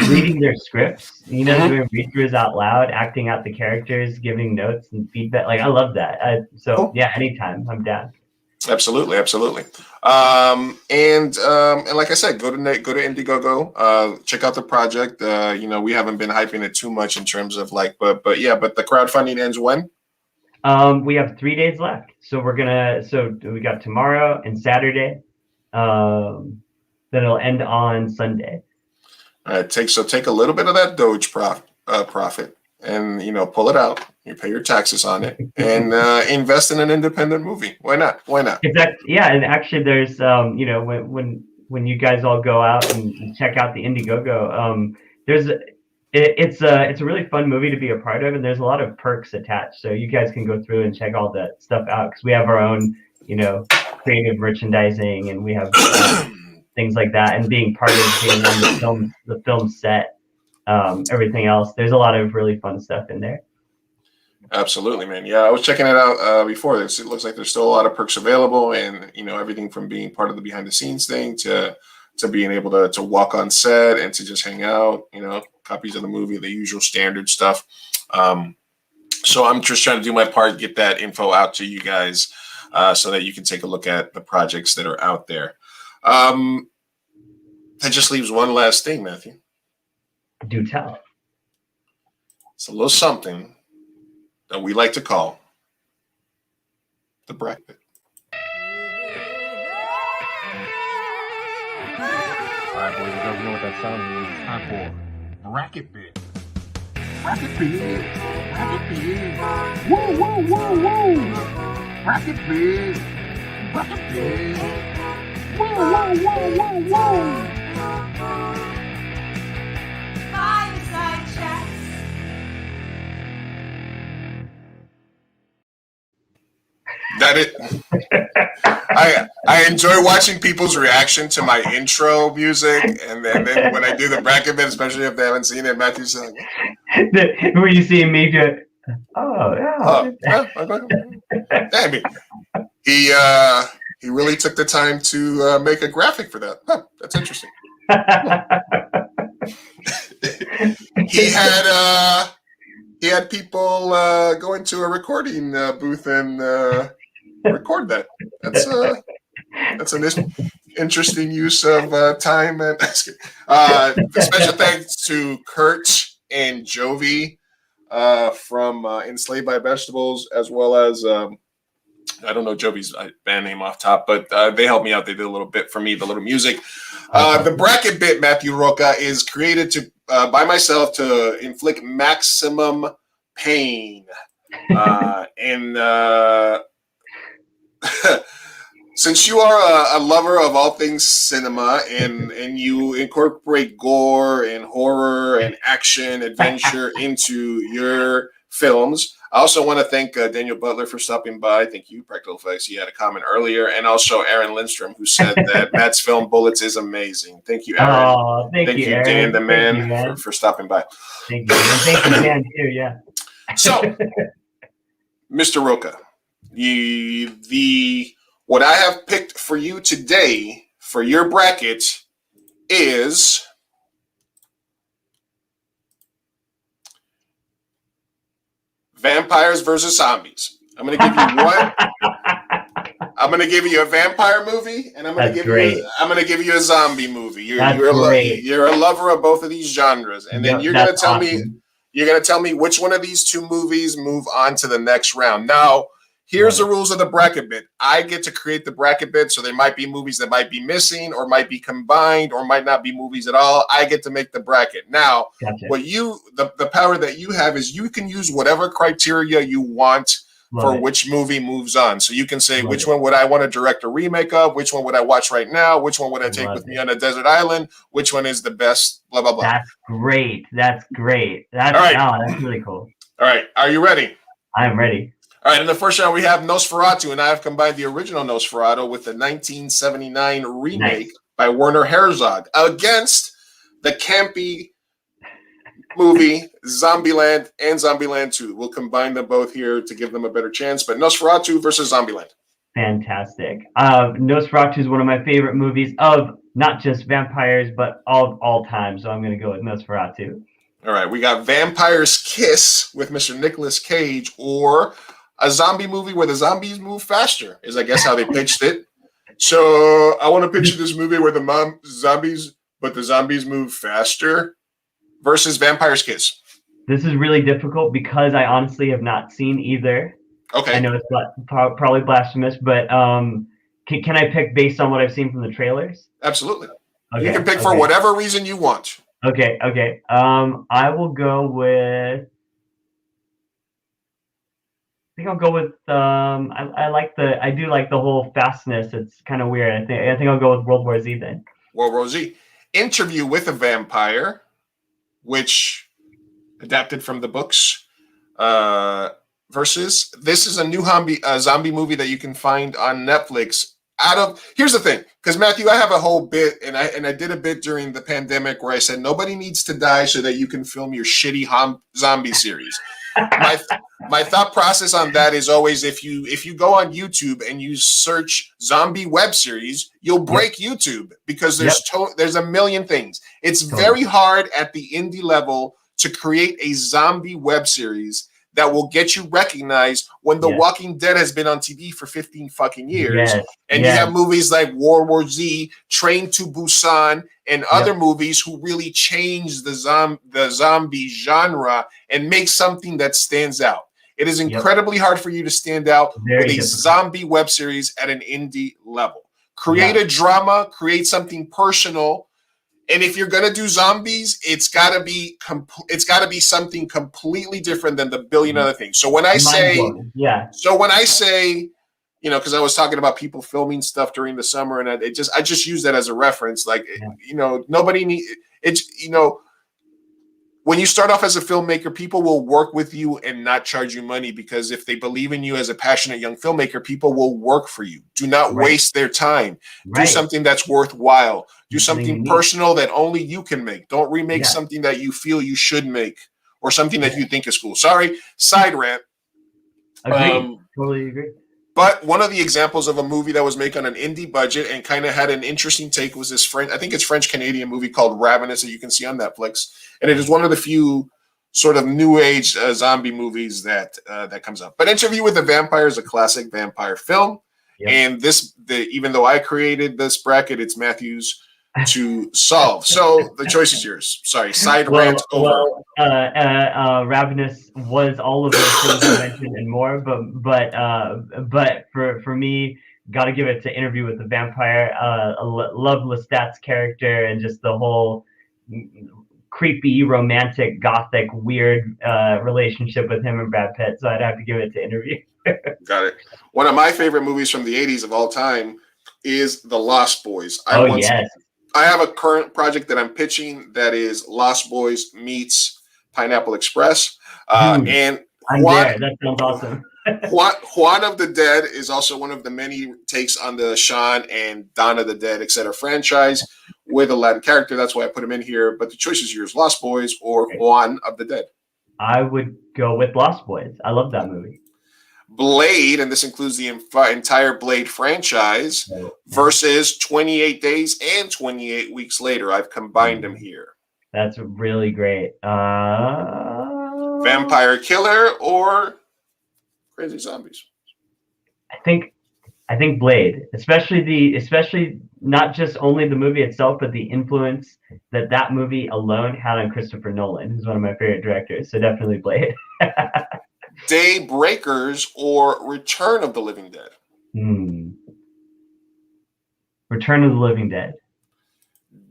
reading their scripts, doing read-throughs out loud, acting out the characters, giving notes and feedback. Like, I love that. Cool. Yeah, anytime I'm down. Absolutely. And like I said, go to Indiegogo, check out the project. We haven't been hyping it too much in terms of but the crowdfunding ends when? We have 3 days left. So we got tomorrow and Saturday. Then it'll end on Sunday. Take a little bit of that Doge profit and pull it out. You pay your taxes on it and invest in an independent movie. Why not? Exactly. Yeah, and actually, there's when you guys all go out and check out the Indiegogo, it's a really fun movie to be a part of, and there's a lot of perks attached. So you guys can go through and check all that stuff out because we have our own creative merchandising, and we have things like that, and being part of being on the film set. Everything else, there's a lot of really fun stuff in there. Absolutely, man. Yeah, I was checking it out before this. It looks like there's still a lot of perks available, and everything from being part of the behind the scenes thing to being able to walk on set and to just hang out. Copies of the movie, the usual standard stuff. So I'm just trying to do my part, get that info out to you guys, so that you can take a look at the projects that are out there. That just leaves one last thing, Matthew. Do tell. It's a little something that we like to call the bracket. All right, boys, you guys know what that sound means. It's time for bracket bit. Bracket bit. Bracket bit. Woo, woo, woo, woo. Bracket bit. Bracket bit. Woo, woo, woo, woo, woo. Fireside Chats. That it. I enjoy watching people's reaction to my intro music, and then when I do the bracket bit, especially if they haven't seen it, Matthew's like, "Were you seeing me do it?" Oh yeah. I mean, he really took the time to make a graphic for that. Huh, that's interesting. He had people go into a recording booth and record that. That's an interesting use of time. And special thanks to Kurt and Jovi from Enslaved by Vegetables, as well as I don't know Jovi's band name off top, but they helped me out. They did a little bit for me, the little music. The bracket bit, Matthew Rocca, is created to by myself to inflict maximum pain. And since you are a lover of all things cinema and you incorporate gore and horror and action adventure into your films, I also want to thank Daniel Butler for stopping by. Thank you, Practical Effects. He had a comment earlier, and also Aaron Lindstrom, who said that Matt's film Bullets is amazing. Thank you, Aaron. Oh, thank you, Aaron. Dan, the man, for stopping by. Thank you. And thank you, Dan, too. Yeah. So, Mr. Roelka, what I have picked for you today for your bracket is vampires versus zombies. I'm going to give you one. I'm going to give you a vampire movie, and I'm going to give you a zombie movie. You're a lover of both of these genres, and then you're going to tell me which one of these two movies move on to the next round. Now, here's the rules of the bracket bit. I get to create the bracket bit, so there might be movies that might be missing or might be combined or might not be movies at all. I get to make the bracket. Now, the power that you have is you can use whatever criteria you want for which movie moves on. So you can say, which one would I want to direct a remake of? Which one would I watch right now? Which one would I take with me on a desert island? Which one is the best? Blah, blah, blah. That's great. That's really cool. All right. Are you ready? I'm ready. All right, in the first round, we have Nosferatu, and I have combined the original Nosferatu with the 1979 remake by Werner Herzog against the campy movie Zombieland and Zombieland 2. We'll combine them both here to give them a better chance, but Nosferatu versus Zombieland. Fantastic. Nosferatu is one of my favorite movies of not just vampires, but of all time, so I'm going to go with Nosferatu. All right, we got Vampire's Kiss with Mr. Nicolas Cage, or a zombie movie where the zombies move faster, is I guess how they pitched it. So I want to picture this movie where the zombies move faster versus Vampire's Kiss. This is really difficult because I honestly have not seen either. Okay. I know it's probably blasphemous, but can I pick based on what I've seen from the trailers? Absolutely. Okay, you can pick for whatever reason you want. Okay. I will go with. I think I'll go with. I do like the whole fastness. It's kind of weird. I think I'll go with World War Z then. World War Z. Interview with a Vampire, which adapted from the books. Versus this is a new zombie movie that you can find on Netflix. Here's the thing, because Matthew, I have a whole bit, and I did a bit during the pandemic where I said nobody needs to die so that you can film your shitty zombie series. My thought process on that is always if you go on YouTube and you search zombie web series, you'll break YouTube because there's a million things. It's very hard at the indie level to create a zombie web series that will get you recognized when The Walking Dead has been on TV for 15 fucking years. And you have movies like World War Z, Train to Busan, and other movies who really change the zombie genre and make something that stands out. It is incredibly hard for you to stand out with a zombie web series at an indie level. Create a drama, create something personal. And if you're gonna do zombies, it's gotta be something completely different than the billion other things. So when I say, because I was talking about people filming stuff during the summer, and I just use that as a reference. Like, nobody need it's. When you start off as a filmmaker, people will work with you and not charge you money because if they believe in you as a passionate young filmmaker, people will work for you. Do not waste their time. Do something that's worthwhile. Do something personal that only you can make. Don't remake something that you feel you should make or something that you think is cool. Sorry, side rant. Totally agree. But one of the examples of a movie that was made on an indie budget and kind of had an interesting take was this French, I think it's French-Canadian movie called Ravenous that you can see on Netflix. And it is one of the few sort of new age zombie movies that comes up. But Interview with the Vampire is a classic vampire film. Yep. And even though I created this bracket, it's Matthew's to solve. So the choice is yours. Sorry, rant over. Ravenous was all of those things you mentioned and more, but for me, got to give it to Interview with the Vampire. Love Lestat's character and just the whole creepy, romantic, gothic, weird relationship with him and Brad Pitt. So I'd have to give it to Interview. Got it. One of my favorite movies from the 80s of all time is The Lost Boys. Yes. I have a current project that I'm pitching that is Lost Boys meets Pineapple Express. And Juan, that sounds awesome. Juan of the Dead is also one of the many takes on the Shaun and Dawn of the Dead, etc. franchise with a Latin character. That's why I put him in here. But the choice is yours, Lost Boys or Juan of the Dead. I would go with Lost Boys. I love that movie. Blade, and this includes the entire Blade franchise, versus 28 Days and 28 Weeks Later. I've combined them here. That's really great. Vampire Killer or Crazy Zombies? I think Blade, especially not just only the movie itself, but the influence that movie alone had on Christopher Nolan, who's one of my favorite directors. So definitely Blade. Daybreakers or Return of the Living Dead? Return of the Living Dead.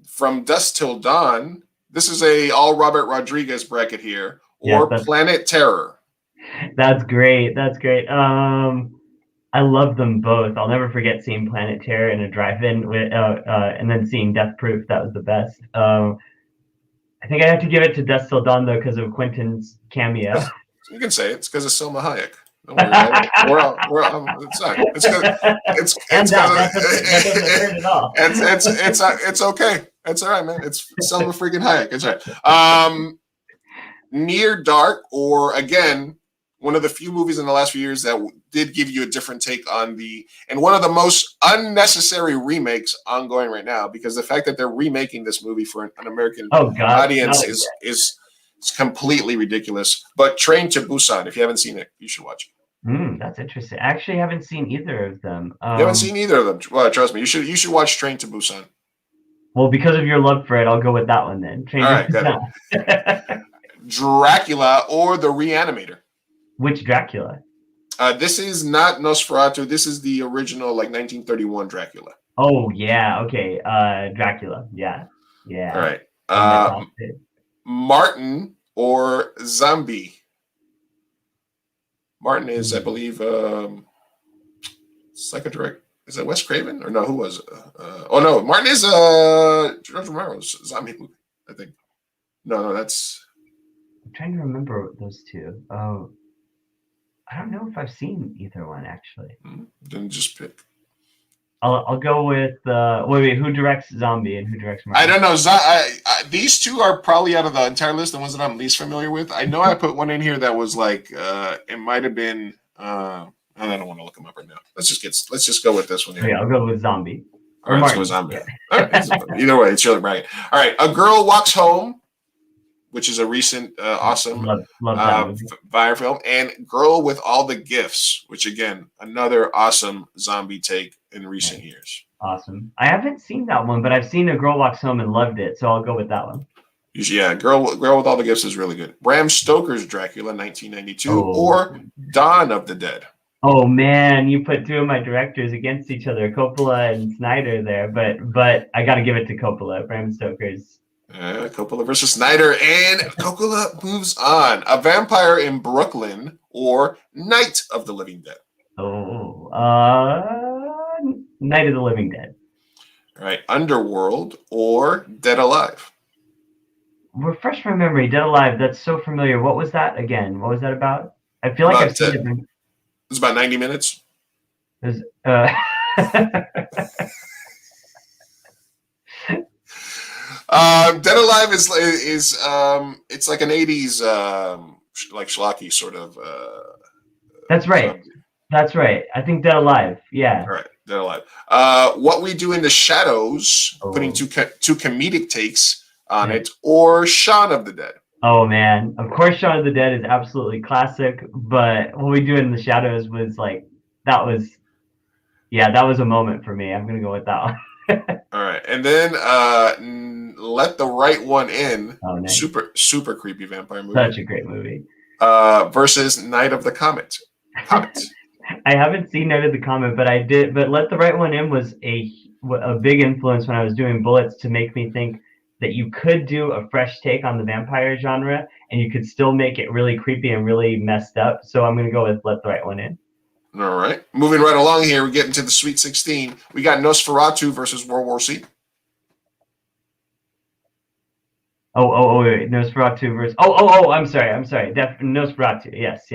From Dusk Till Dawn. This is a all Robert Rodriguez bracket here. Or Planet Terror. That's great. I love them both. I'll never forget seeing Planet Terror in a drive-in with, and then seeing Death Proof. That was the best. I think I have to give it to Dusk Till Dawn though because of Quentin's cameo. You can say it's because of Selma Hayek. Don't worry about it. It's not. It's okay. It's all right, man. It's Selma freaking Hayek. It's all right. Near Dark, or again, one of the few movies in the last few years that did give you a different take on and one of the most unnecessary remakes ongoing right now, because the fact that they're remaking this movie for an American audience is completely ridiculous. But Train to Busan, if you haven't seen it, you should watch it. That's interesting. I actually haven't seen either of them. You haven't seen either of them? Well, trust me, you should watch Train to Busan. Well, because of your love for it, I'll go with that one then. All right, good. Dracula or The Reanimator? Which Dracula? This is not Nosferatu. This is the original, 1931 Dracula. Oh yeah, okay. Dracula. Yeah. All right. Martin or Zombie? Martin is, I believe, psychodirect. Is that Wes Craven? Or no, who was? No, Martin is George Romero's zombie movie, I think. No, that's. I'm trying to remember those two. Oh, I don't know if I've seen either one actually. Then just pick. I'll go with wait. Who directs Zombie and who directs Martin? I don't know. These two are probably out of the entire list the ones that I'm least familiar with. I know I put one in here that was it might have been. I don't want to look them up right now. Let's just go with this one here. Yeah, I'll go with Zombie. All right, let's go with Zombie. All right, either way, it's your bracket. All right, A Girl Walks Home, which is a recent awesome Fire film, and Girl with All the Gifts, which again, another awesome zombie take in recent years. Awesome. I haven't seen that one, but I've seen A Girl Walks Home and loved it, so I'll go with that one. Yeah, Girl with All the Gifts is really good. Bram Stoker's Dracula, 1992, or Dawn of the Dead. Oh man, you put two of my directors against each other, Coppola and Snyder there, but I got to give it to Coppola. Bram Stoker's. Coppola versus Snyder, and Coppola moves on. A Vampire in Brooklyn or Night of the Living Dead? Night of the Living Dead. All right, Underworld or Dead Alive? Refresh my memory. Dead Alive. That's so familiar. What was that again? What was that about? I feel like I've seen it. It's about 90 minutes. Dead Alive is it's like an 80s like schlocky sort of. That's right. That's right. I think Dead Alive. Yeah. All right, Dead Alive. What We Do in the Shadows, putting two comedic takes on it, or Shaun of the Dead. Oh man, of course, Shaun of the Dead is absolutely classic. But What We Do in the Shadows was like that was a moment for me. I'm gonna go with that one. All right, and then Let the Right One In. Oh, nice. Super creepy vampire movie. Such a great movie. Versus Night of the Comet. I haven't seen Night of the Comet, but I did. But Let the Right One In was a big influence when I was doing bullets to make me think that you could do a fresh take on the vampire genre and you could still make it really creepy and really messed up. So I'm gonna go with Let the Right One In. All right, moving right along here, we're getting to the Sweet 16. We got Nosferatu versus World War C. Wait, Nosferatu versus. I'm sorry. Nosferatu. Yes.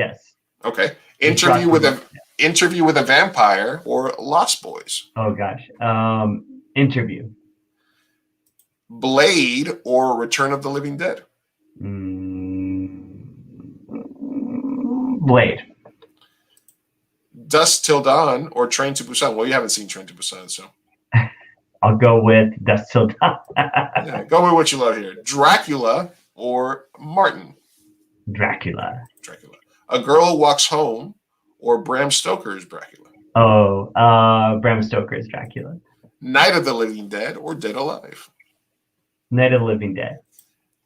Okay. Interview with a Vampire or Lost Boys. Oh gosh. Interview. Blade or Return of the Living Dead. Blade. Dusk Till Dawn or Train to Busan. Well, you haven't seen Train to Busan, so I'll go with Dusk Till Dawn. yeah, go with what you love here. Dracula or Martin. Dracula. A Girl Who Walks Home or Bram Stoker's Dracula. Bram Stoker's Dracula. Night of the Living Dead or Dead Alive. Night of the Living Dead.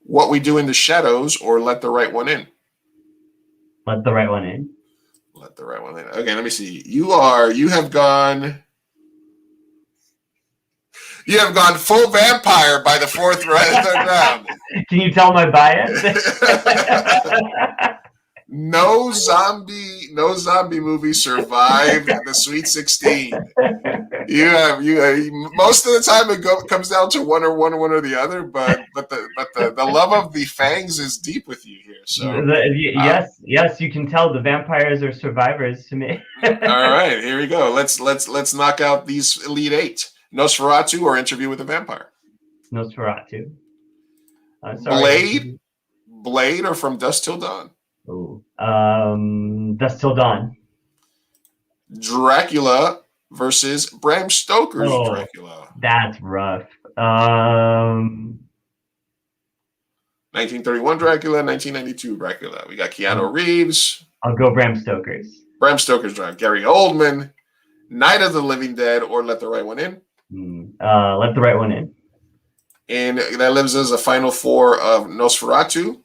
What We Do in the Shadows or Let the Right One In. Let the Right One In. Let the Right One In. Okay, let me see. You have gone full vampire by the fourth round. Can you tell my bias? No zombie movie survived the Sweet 16. You most of the time it comes down to one or the other, but the love of the fangs is deep with you here. So yes, you can tell the vampires are survivors to me. All right, here we go. Let's knock out these Elite Eight. Nosferatu or Interview with a Vampire. Nosferatu. Blade or From Dusk Till Dawn. Dusk Till Dawn. Dracula versus Bram Stoker's Dracula. That's rough. 1931 Dracula, 1992 Dracula. We got Keanu Reeves. I'll go Bram Stoker's. Bram Stoker's Dracula. Gary Oldman. Night of the Living Dead or Let the Right One In. Let the Right One In. And that leaves us a final four of Nosferatu,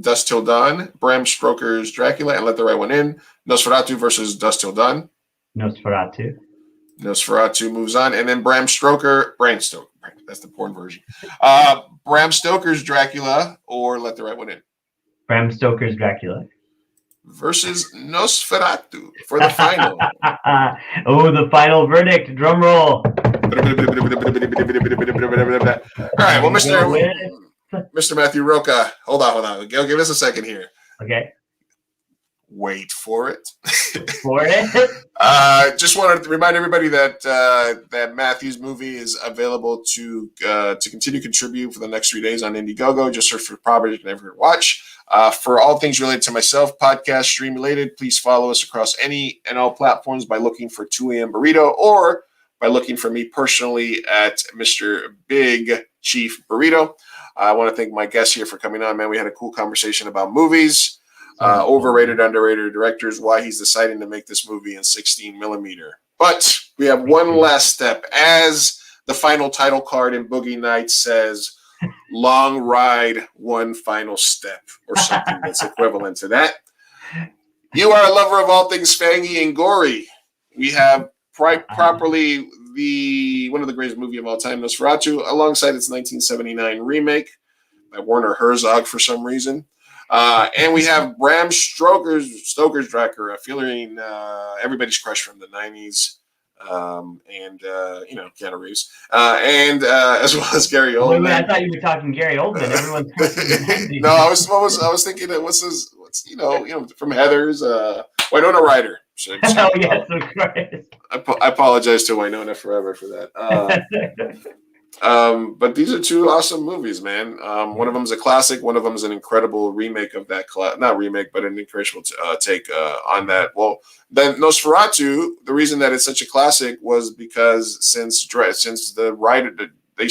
Dusk Till Dawn, Bram Stoker's Dracula, and Let the Right One In. Nosferatu versus Dusk Till Dawn. Nosferatu. Nosferatu moves on, and then Bram Stoker. That's the porn version. Bram Stoker's Dracula or Let the Right One In. Bram Stoker's Dracula. Versus Nosferatu for the final. The final verdict. Drum roll. All right, well, Mr. Matthew Roelka, hold on. Give us a second here. Okay. Wait for it. Just wanted to remind everybody that Matthew's movie is available to continue to contribute for the next 3 days on Indiegogo. Just search for property you can never watch. For all things related to myself, podcast, stream related, please follow us across any and all platforms by looking for 2 a.m. Burrito or by looking for me personally at Mr. Big Chief Burrito. I want to thank my guest here for coming on, man. We had a cool conversation about movies. Overrated, underrated directors, why he's deciding to make this movie in 16 millimeter. But we have one last step. As the final title card in Boogie Nights says, long ride, one final step, or something that's equivalent to that. You are a lover of all things fangy and gory. We have properly one of the greatest movie of all time, Nosferatu, alongside its 1979 remake by Werner Herzog for some reason. And we have Bram Stoker's Dracula, featuring everybody's crush from the 90s, and Keanu Reeves, and as well as Gary Oldman. Wait, I thought you were talking Gary Oldman. Everyone's No, I was thinking what's from Heathers, Winona Ryder. Oh yes, of course. I apologize to Winona forever for that. But these are two awesome movies, man. One of them is a classic. One of them is an incredible remake of that not remake, but an incredible take on that. Well, then Nosferatu. The reason that it's such a classic was because since the writer they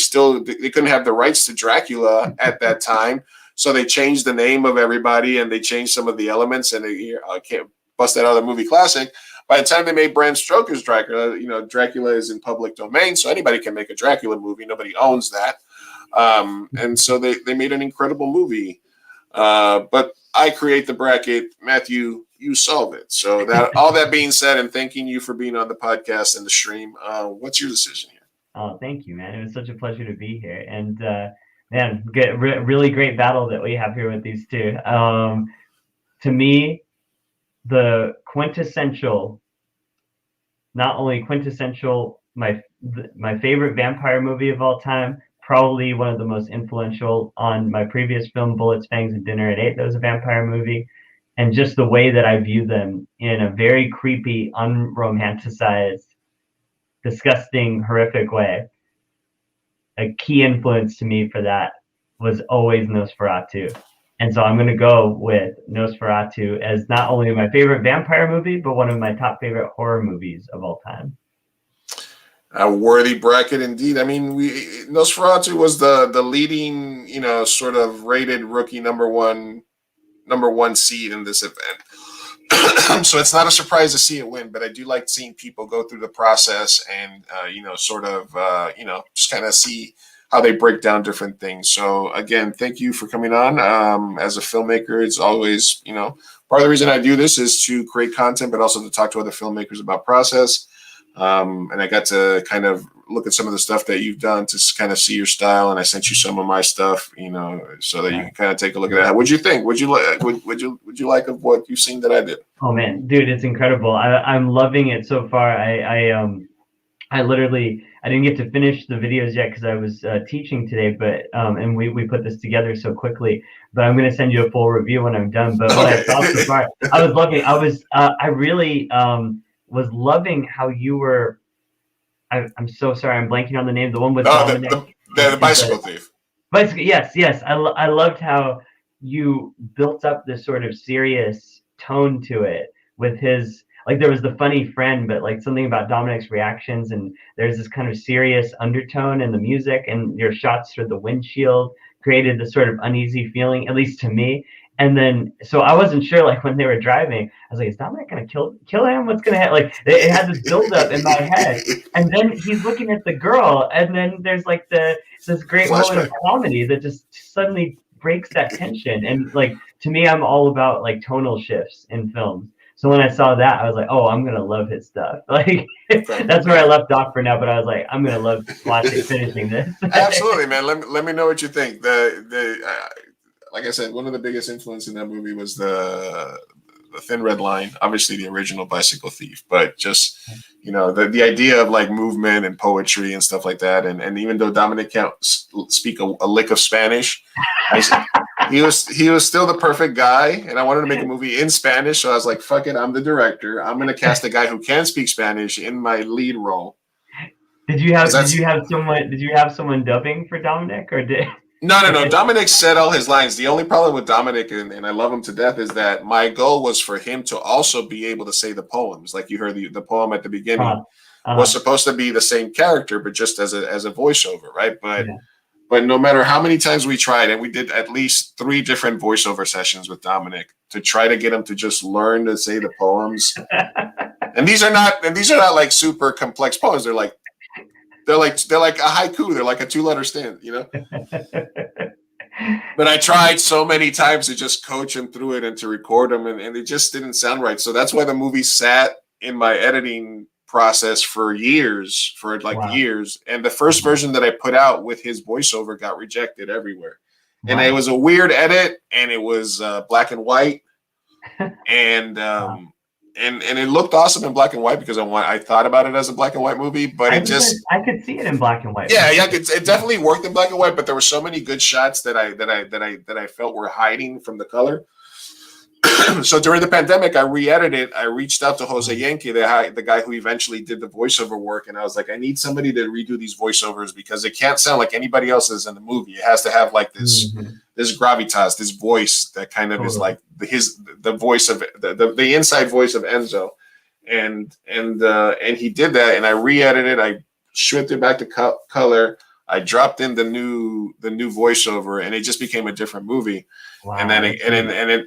couldn't have the rights to Dracula at that time, so they changed the name of everybody and they changed some of the elements, and they can't bust that out of the movie classic. By the time they made Bram Stoker's Dracula, Dracula is in public domain, so anybody can make a Dracula movie. Nobody owns that. And so they made an incredible movie. But I create the bracket. Matthew, you solve it. So that all that being said, and thanking you for being on the podcast and the stream, what's your decision here? Oh, thank you, man. It was such a pleasure to be here. And, man, really great battle that we have here with these two. To me, the quintessential, not only quintessential, my favorite vampire movie of all time, probably one of the most influential on my previous film, Bullets, Fangs, and Dinner at 8. That was a vampire movie. And just the way that I view them in a very creepy, unromanticized, disgusting, horrific way. A key influence to me for that was always Nosferatu. And so I'm going to go with Nosferatu as not only my favorite vampire movie, but one of my top favorite horror movies of all time. A worthy bracket indeed. I mean, Nosferatu was the leading, sort of rated rookie number one seed in this event. So it's not a surprise to see it win, but I do like seeing people go through the process and, just kind of see how they break down different things. So again, thank you for coming on. As a filmmaker, it's always, part of the reason I do this is to create content, but also to talk to other filmmakers about process. And I got to kind of look at some of the stuff that you've done to kind of see your style. And I sent you some of my stuff, so that you can kind of take a look at that. What'd you think? Would you like of what you've seen that I did? Oh man, dude, it's incredible. I'm loving it so far. I literally, I didn't get to finish the videos yet because I was teaching today, but and we put this together so quickly. But I'm going to send you a full review when I'm done. But what I saw so far, I was loving. I really was loving how you were. I'm so sorry, I'm blanking on the name. The one with the bicycle thief. Bicycle, yes. I loved how you built up this sort of serious tone to it with his. Like there was the funny friend, but like something about Dominic's reactions, and there's this kind of serious undertone in the music, and your shots through the windshield created this sort of uneasy feeling, at least to me. And then, so I wasn't sure, like when they were driving, I was like, is Dominic gonna kill him? What's gonna happen? Like it had this build up in my head, and then he's looking at the girl, and then there's like this great moment of comedy that just suddenly breaks that tension. And like to me, I'm all about like tonal shifts in films. So when I saw that, I was like, "Oh, I'm gonna love his stuff." Like that's where I left off for now. But I was like, "I'm gonna love finishing this." Absolutely, man. Let me know what you think. Like I said, one of the biggest influence in that movie was the Thin Red Line. Obviously, the original Bicycle Thief, but just the idea of like movement and poetry and stuff like that. And even though Dominic can't speak a lick of Spanish, he was still the perfect guy, and I wanted to make a movie in Spanish, so I was like, "Fuck it, I'm the director. I'm gonna cast a guy who can speak Spanish in my lead role." Did you have someone dubbing for Dominic, or did? No. Dominic said all his lines. The only problem with Dominic, and I love him to death, is that my goal was for him to also be able to say the poems. Like you heard the poem at the beginning was supposed to be the same character, but just as a voiceover, right? But no matter how many times we tried, and we did at least 3 different voiceover sessions with Dominic to try to get him to just learn to say the poems. And these are not like super complex poems. They're like a haiku. They're like a 2-letter stand, But I tried so many times to just coach him through it and to record him, and it just didn't sound right. So that's why the movie sat in my editing process for years. And the first version that I put out with his voiceover got rejected everywhere. Wow. And it was a weird edit, and it was black and white, and it looked awesome in black and white because I thought about it as a black and white movie, but I could see it in black and white. Yeah, it definitely worked in black and white, but there were so many good shots that I felt were hiding from the color. So during the pandemic, I re-edited. I reached out to Jose Yankee, the guy who eventually did the voiceover work, and I was like, I need somebody to redo these voiceovers because it can't sound like anybody else's in the movie. It has to have like this this gravitas, this voice that kind of is like the voice of the inside voice of Enzo, and he did that, and I re-edited. I stripped it back to color. I dropped in the new voiceover, and it just became a different movie. Wow. And then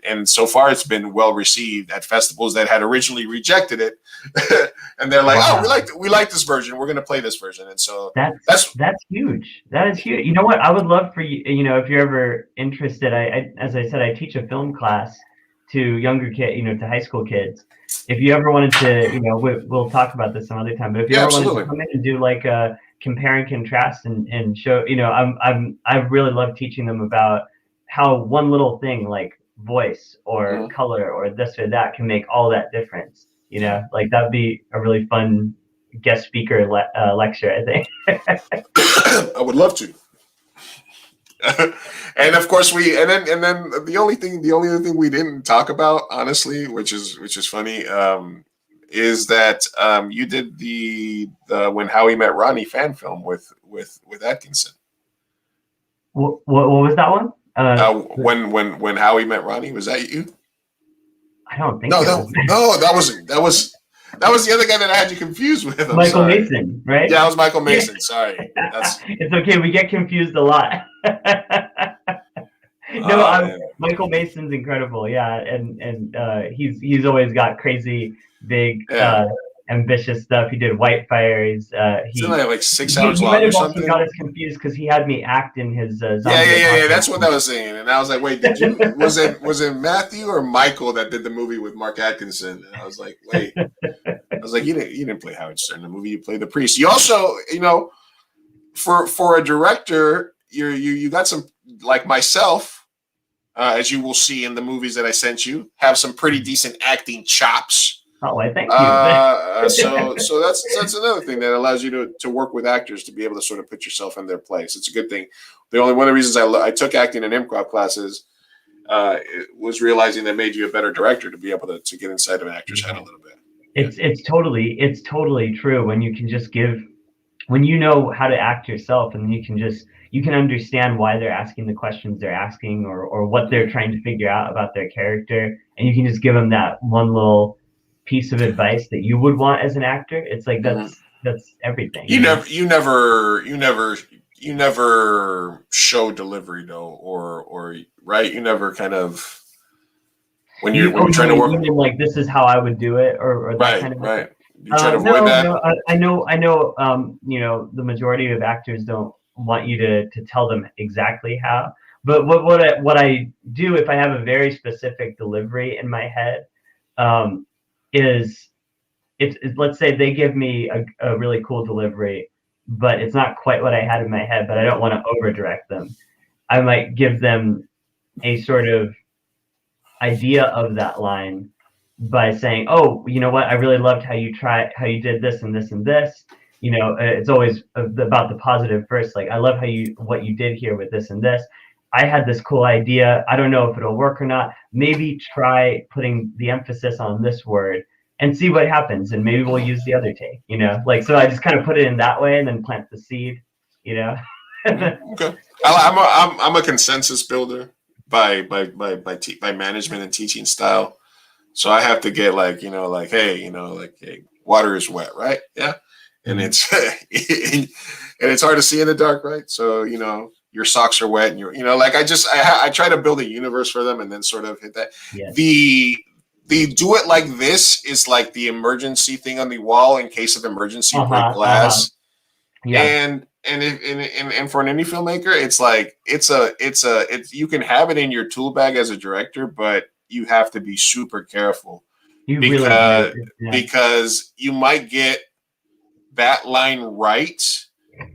and so far it's been well received at festivals that had originally rejected it, and they're like, wow. "Oh, we like this version. We're going to play this version." And so that's huge. That is huge. You know what? I would love for you. You know, if you're ever interested, I as I said, I teach a film class to younger kids, to high school kids. If you ever wanted to, we'll talk about this some other time. But if you ever wanted to come in and do like a compare and contrast and show, I really love teaching them about how one little thing like voice or color or this or that can make all that difference. Like that'd be a really fun guest speaker lecture, I think. I would love to. And of course and then the only other thing we didn't talk about, honestly, which is funny, is that you did the When Howie Met Ronnie fan film with Atkinson. What was that one? When Howie Met Ronnie, was that you? I don't think no, that wasn't. That was the other guy that I had you confused with. Michael Mason, right? Yeah, it was Michael Mason. Sorry. It's okay. We get confused a lot. Michael Mason's incredible. Yeah, and he's always got crazy, big, ambitious stuff. He did Whitefire. He's like 6 hours long. He might have or also something. got us confused because he had me act in his. Yeah. That's what I was saying, and I was like, wait, was it Matthew or Michael that did the movie with Mark Atkinson? And I was like, wait, you didn't play Howard Stern in the movie. You played the priest. You also, for a director, you got some, like myself, as you will see in the movies that I sent you, have some pretty decent acting chops. Oh, I thank you. So that's another thing that allows you to work with actors to be able to sort of put yourself in their place. It's a good thing. One of the reasons I took acting and improv classes was realizing that made you a better director to be able to get inside of an actor's head a little bit. It's totally true when you can just when you know how to act yourself, and you can understand why they're asking the questions they're asking or what they're trying to figure out about their character, and you can just give them that one little piece of advice that you would want as an actor. It's like that's everything. You never show delivery though, or right? You never kind of when you're trying to work like this is how I would do it, or that kind of right. You try to avoid that. No, I know. The majority of actors don't want you to tell them exactly how. But what I do if I have a very specific delivery in my head, is let's say they give me a really cool delivery, but it's not quite what I had in my head, but I don't want to over direct them. I might give them a sort of idea of that line by saying, oh, you know what? I really loved how you did this and this and this. It's always about the positive first. Like, I love what you did here with this and this. I had this cool idea. I don't know if it'll work or not. Maybe try putting the emphasis on this word and see what happens. And maybe we'll use the other take, so I just kind of put it in that way and then plant the seed, Okay. I'm a consensus builder by management and teaching style. So I have to get hey, water is wet, right? Yeah. And it's, and it's hard to see in the dark, right? So, your socks are wet and I try to build a universe for them and then sort of hit that. Yes. The do it like this is like the emergency thing on the wall in case of emergency, break glass. Yeah. And for an indie filmmaker, it's like, it's you can have it in your tool bag as a director, but you have to be super careful because you might get that line right,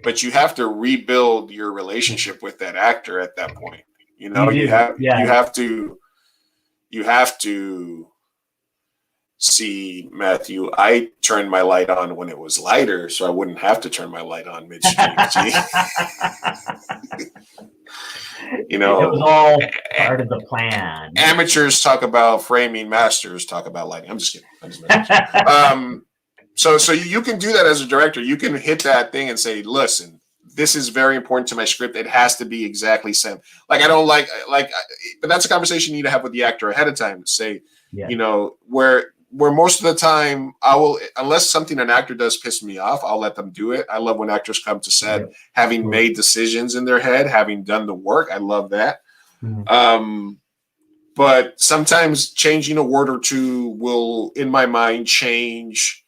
but you have to rebuild your relationship with that actor at that point. You have to see, Matthew, I turned my light on when it was lighter, so I wouldn't have to turn my light on midstream. You know, it was all part of the plan. amateurs talk about framing, masters talk about lighting. I'm just kidding. I'm just messing with you. So you can do that as a director. You can hit that thing and say, listen, this is very important to my script. It has to be exactly same. Like, I don't like, but that's a conversation you need to have with the actor ahead of time to say, Yeah. you know, where most of the time I will, unless something an actor does piss me off, I'll let them do it. I love when actors come to set having made decisions in their head, having done the work. I love that. Mhm. But sometimes changing a word or two will, in my mind, change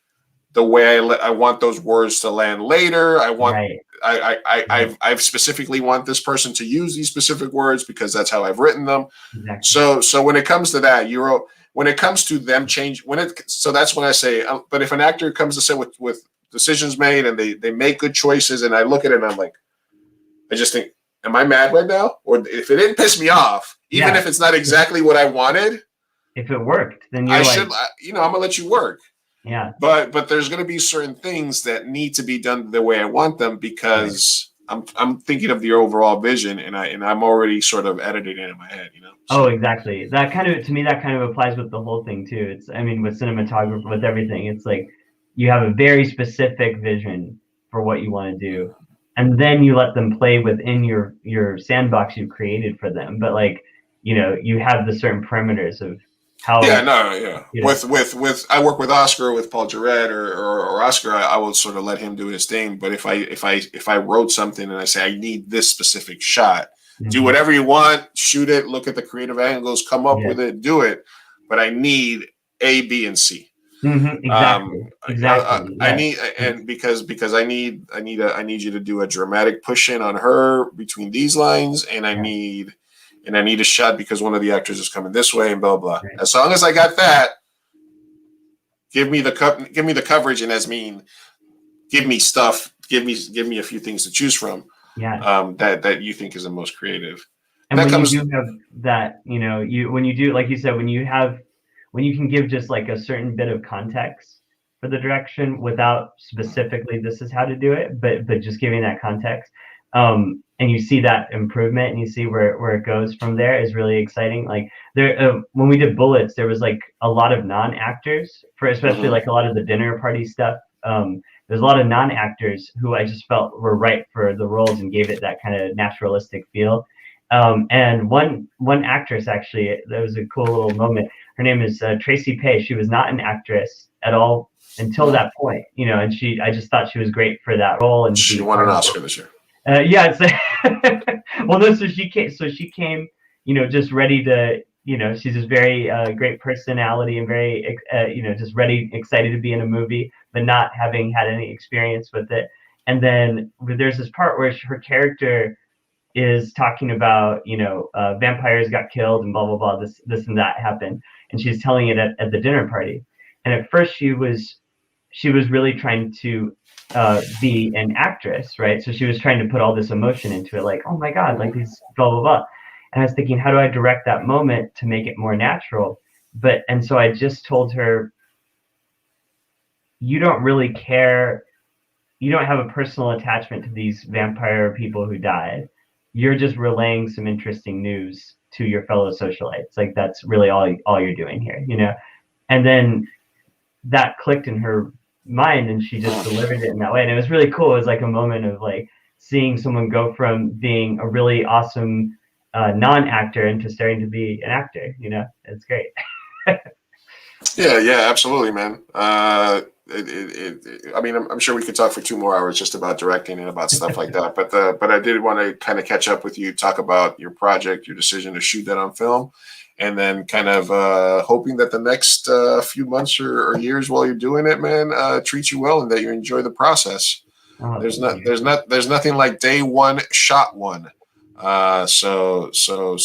the way I want those words to land later. I want, I've specifically want this person to use these specific words because that's how I've written them. Exactly. So when it comes to that, when it comes to them change, so that's when I say, but if an actor comes to say with decisions made and they make good choices, and I look at it and I'm like, I just think, am I mad right now? Or if it didn't piss me off, even if it's not exactly what I wanted, if it worked, then you're I'm gonna let you work. Yeah. But there's gonna be certain things that need to be done the way I want them because I'm thinking of the overall vision and I'm already sort of editing it in my head, you know. So. Oh, exactly. That kind of applies with the whole thing too. It's, I mean, with cinematography, with everything, it's like you have a very specific vision for what you want to do, and then you let them play within your sandbox you created for them. But like, you know, you have the certain parameters of how. You know. With I work with Oscar, with Paul Jarrett or Oscar, I will sort of let him do his thing. But if I wrote something and I say I need this specific shot, do whatever you want, shoot it, look at the creative angles, come up with it, do it. But I need A, B, and C. Exactly. I need, and because I need you to do a dramatic push in on her between these lines, and I need a shot because one of the actors is coming this way, and blah blah. Right. As long as I got that, give me the coverage, and give me stuff, give me a few things to choose from. That you think is the most creative. And that when you do have that, you know, when you do, like you said, when you can give just like a certain bit of context for the direction without specifically this is how to do it, but just giving that context, and you see that improvement and you see where it goes from there is really exciting. Like there, when we did Bullets, there was like a lot of non-actors for especially like a lot of the dinner party stuff. There's a lot of non-actors who I just felt were right for the roles and gave it that kind of naturalistic feel. And one actress actually, that was a cool little moment. Her name is Tracy Pay. She was not an actress at all until that point, you know, and I just thought she was great for that role. And she won an Oscar this year. Yeah, it's well, no, so she came, you know, just ready to, you know, she's just very great personality and very, you know, just ready, excited to be in a movie, but not having had any experience with it. And then there's this part where her character is talking about, you know, vampires got killed and blah blah blah, this and that happened, and she's telling it at the dinner party. And at first she was really trying to be an actress, right? So she was trying to put all this emotion into it, like, oh my god, like these blah blah blah. And I was thinking, how do I direct that moment to make it more natural? And so I just told her, you don't really care, you don't have a personal attachment to these vampire people who died. You're just relaying some interesting news to your fellow socialites. Like that's really all you're doing here, you know? And then that clicked in her mind and she just delivered it in that way. And it was really cool. It was like a moment of like seeing someone go from being a really awesome non-actor into starting to be an actor, you know? It's great. Yeah, absolutely, man. I mean, I'm sure we could talk for 2 more hours just about directing and about stuff like that. But I did want to kind of catch up with you, talk about your project, your decision to shoot that on film, and then kind of hoping that the next few months or years while you're doing it, man, treat you well and that you enjoy the process. Oh, there's nothing like day one, shot one. So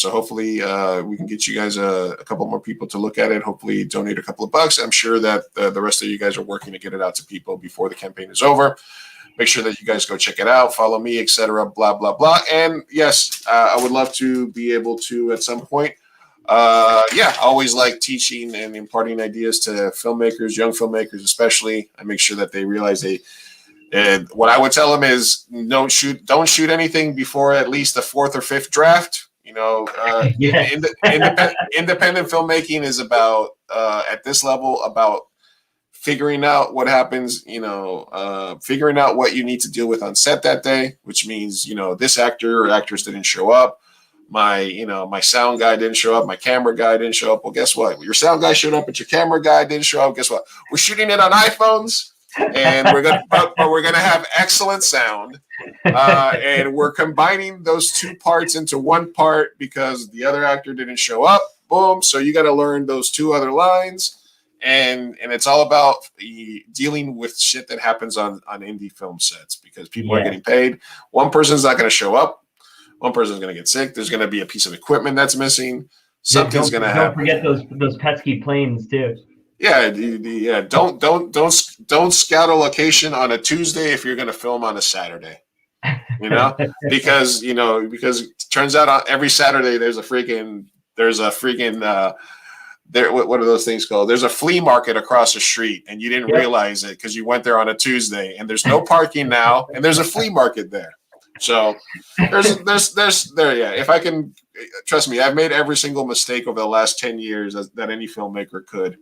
hopefully we can get you guys a couple more people to look at it. Hopefully donate a couple of bucks. I'm sure that the rest of you guys are working to get it out to people before the campaign is over. Make sure that you guys go check it out, follow me, etc. Blah blah blah. And yes, I would love to be able to at some point. I always like teaching and imparting ideas to filmmakers, young filmmakers especially. I make sure that they realize And what I would tell them is don't shoot anything before at least the 4th or 5th draft. Yes. Independent filmmaking is about at this level about figuring out what happens, figuring out what you need to deal with on set that day, which means, this actor or actress didn't show up. My sound guy didn't show up. My camera guy didn't show up. Well, guess what? Your sound guy showed up, but your camera guy didn't show up. Guess what? We're shooting it on iPhones, and we're gonna have excellent sound, and we're combining those two parts into one part because the other actor didn't show up. Boom! So you got to learn those 2 other lines, and it's all about dealing with shit that happens on indie film sets because people are getting paid. One person's not going to show up. One person's going to get sick. There's going to be a piece of equipment that's missing. Something's going to happen. Don't forget those pesky planes too. Yeah, Don't scout a location on a Tuesday if you're going to film on a Saturday. Because it turns out every Saturday there's a freaking what are those things called? There's a flea market across the street, and you didn't realize it because you went there on a Tuesday, and there's no parking now, and there's a flea market there. So there's yeah. If I can, trust me, I've made every single mistake over the last 10 years that any filmmaker could.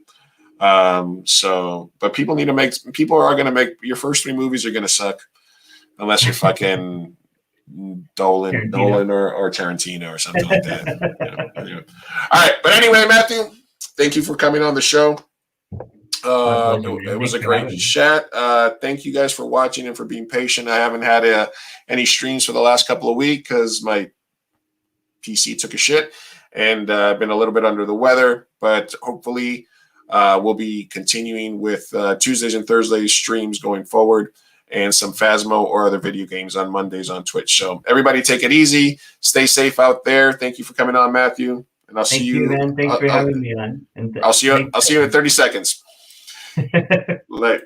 But people are going to make your first 3 movies are going to suck unless you're fucking Nolan or Tarantino or something like that. All right. But anyway, Matthew, thank you for coming on the show. It was a great chat. Thank you guys for watching and for being patient. I haven't had any streams for the last couple of weeks because my PC took a shit and I've been a little bit under the weather, but hopefully we'll be continuing with Tuesdays and Thursdays streams going forward and some Phasmo or other video games on Mondays on Twitch. So everybody take it easy. Stay safe out there. Thank you for coming on, Matthew. And I'll see you. Man. Thanks for having me on. I'll see you in 30 seconds. Like.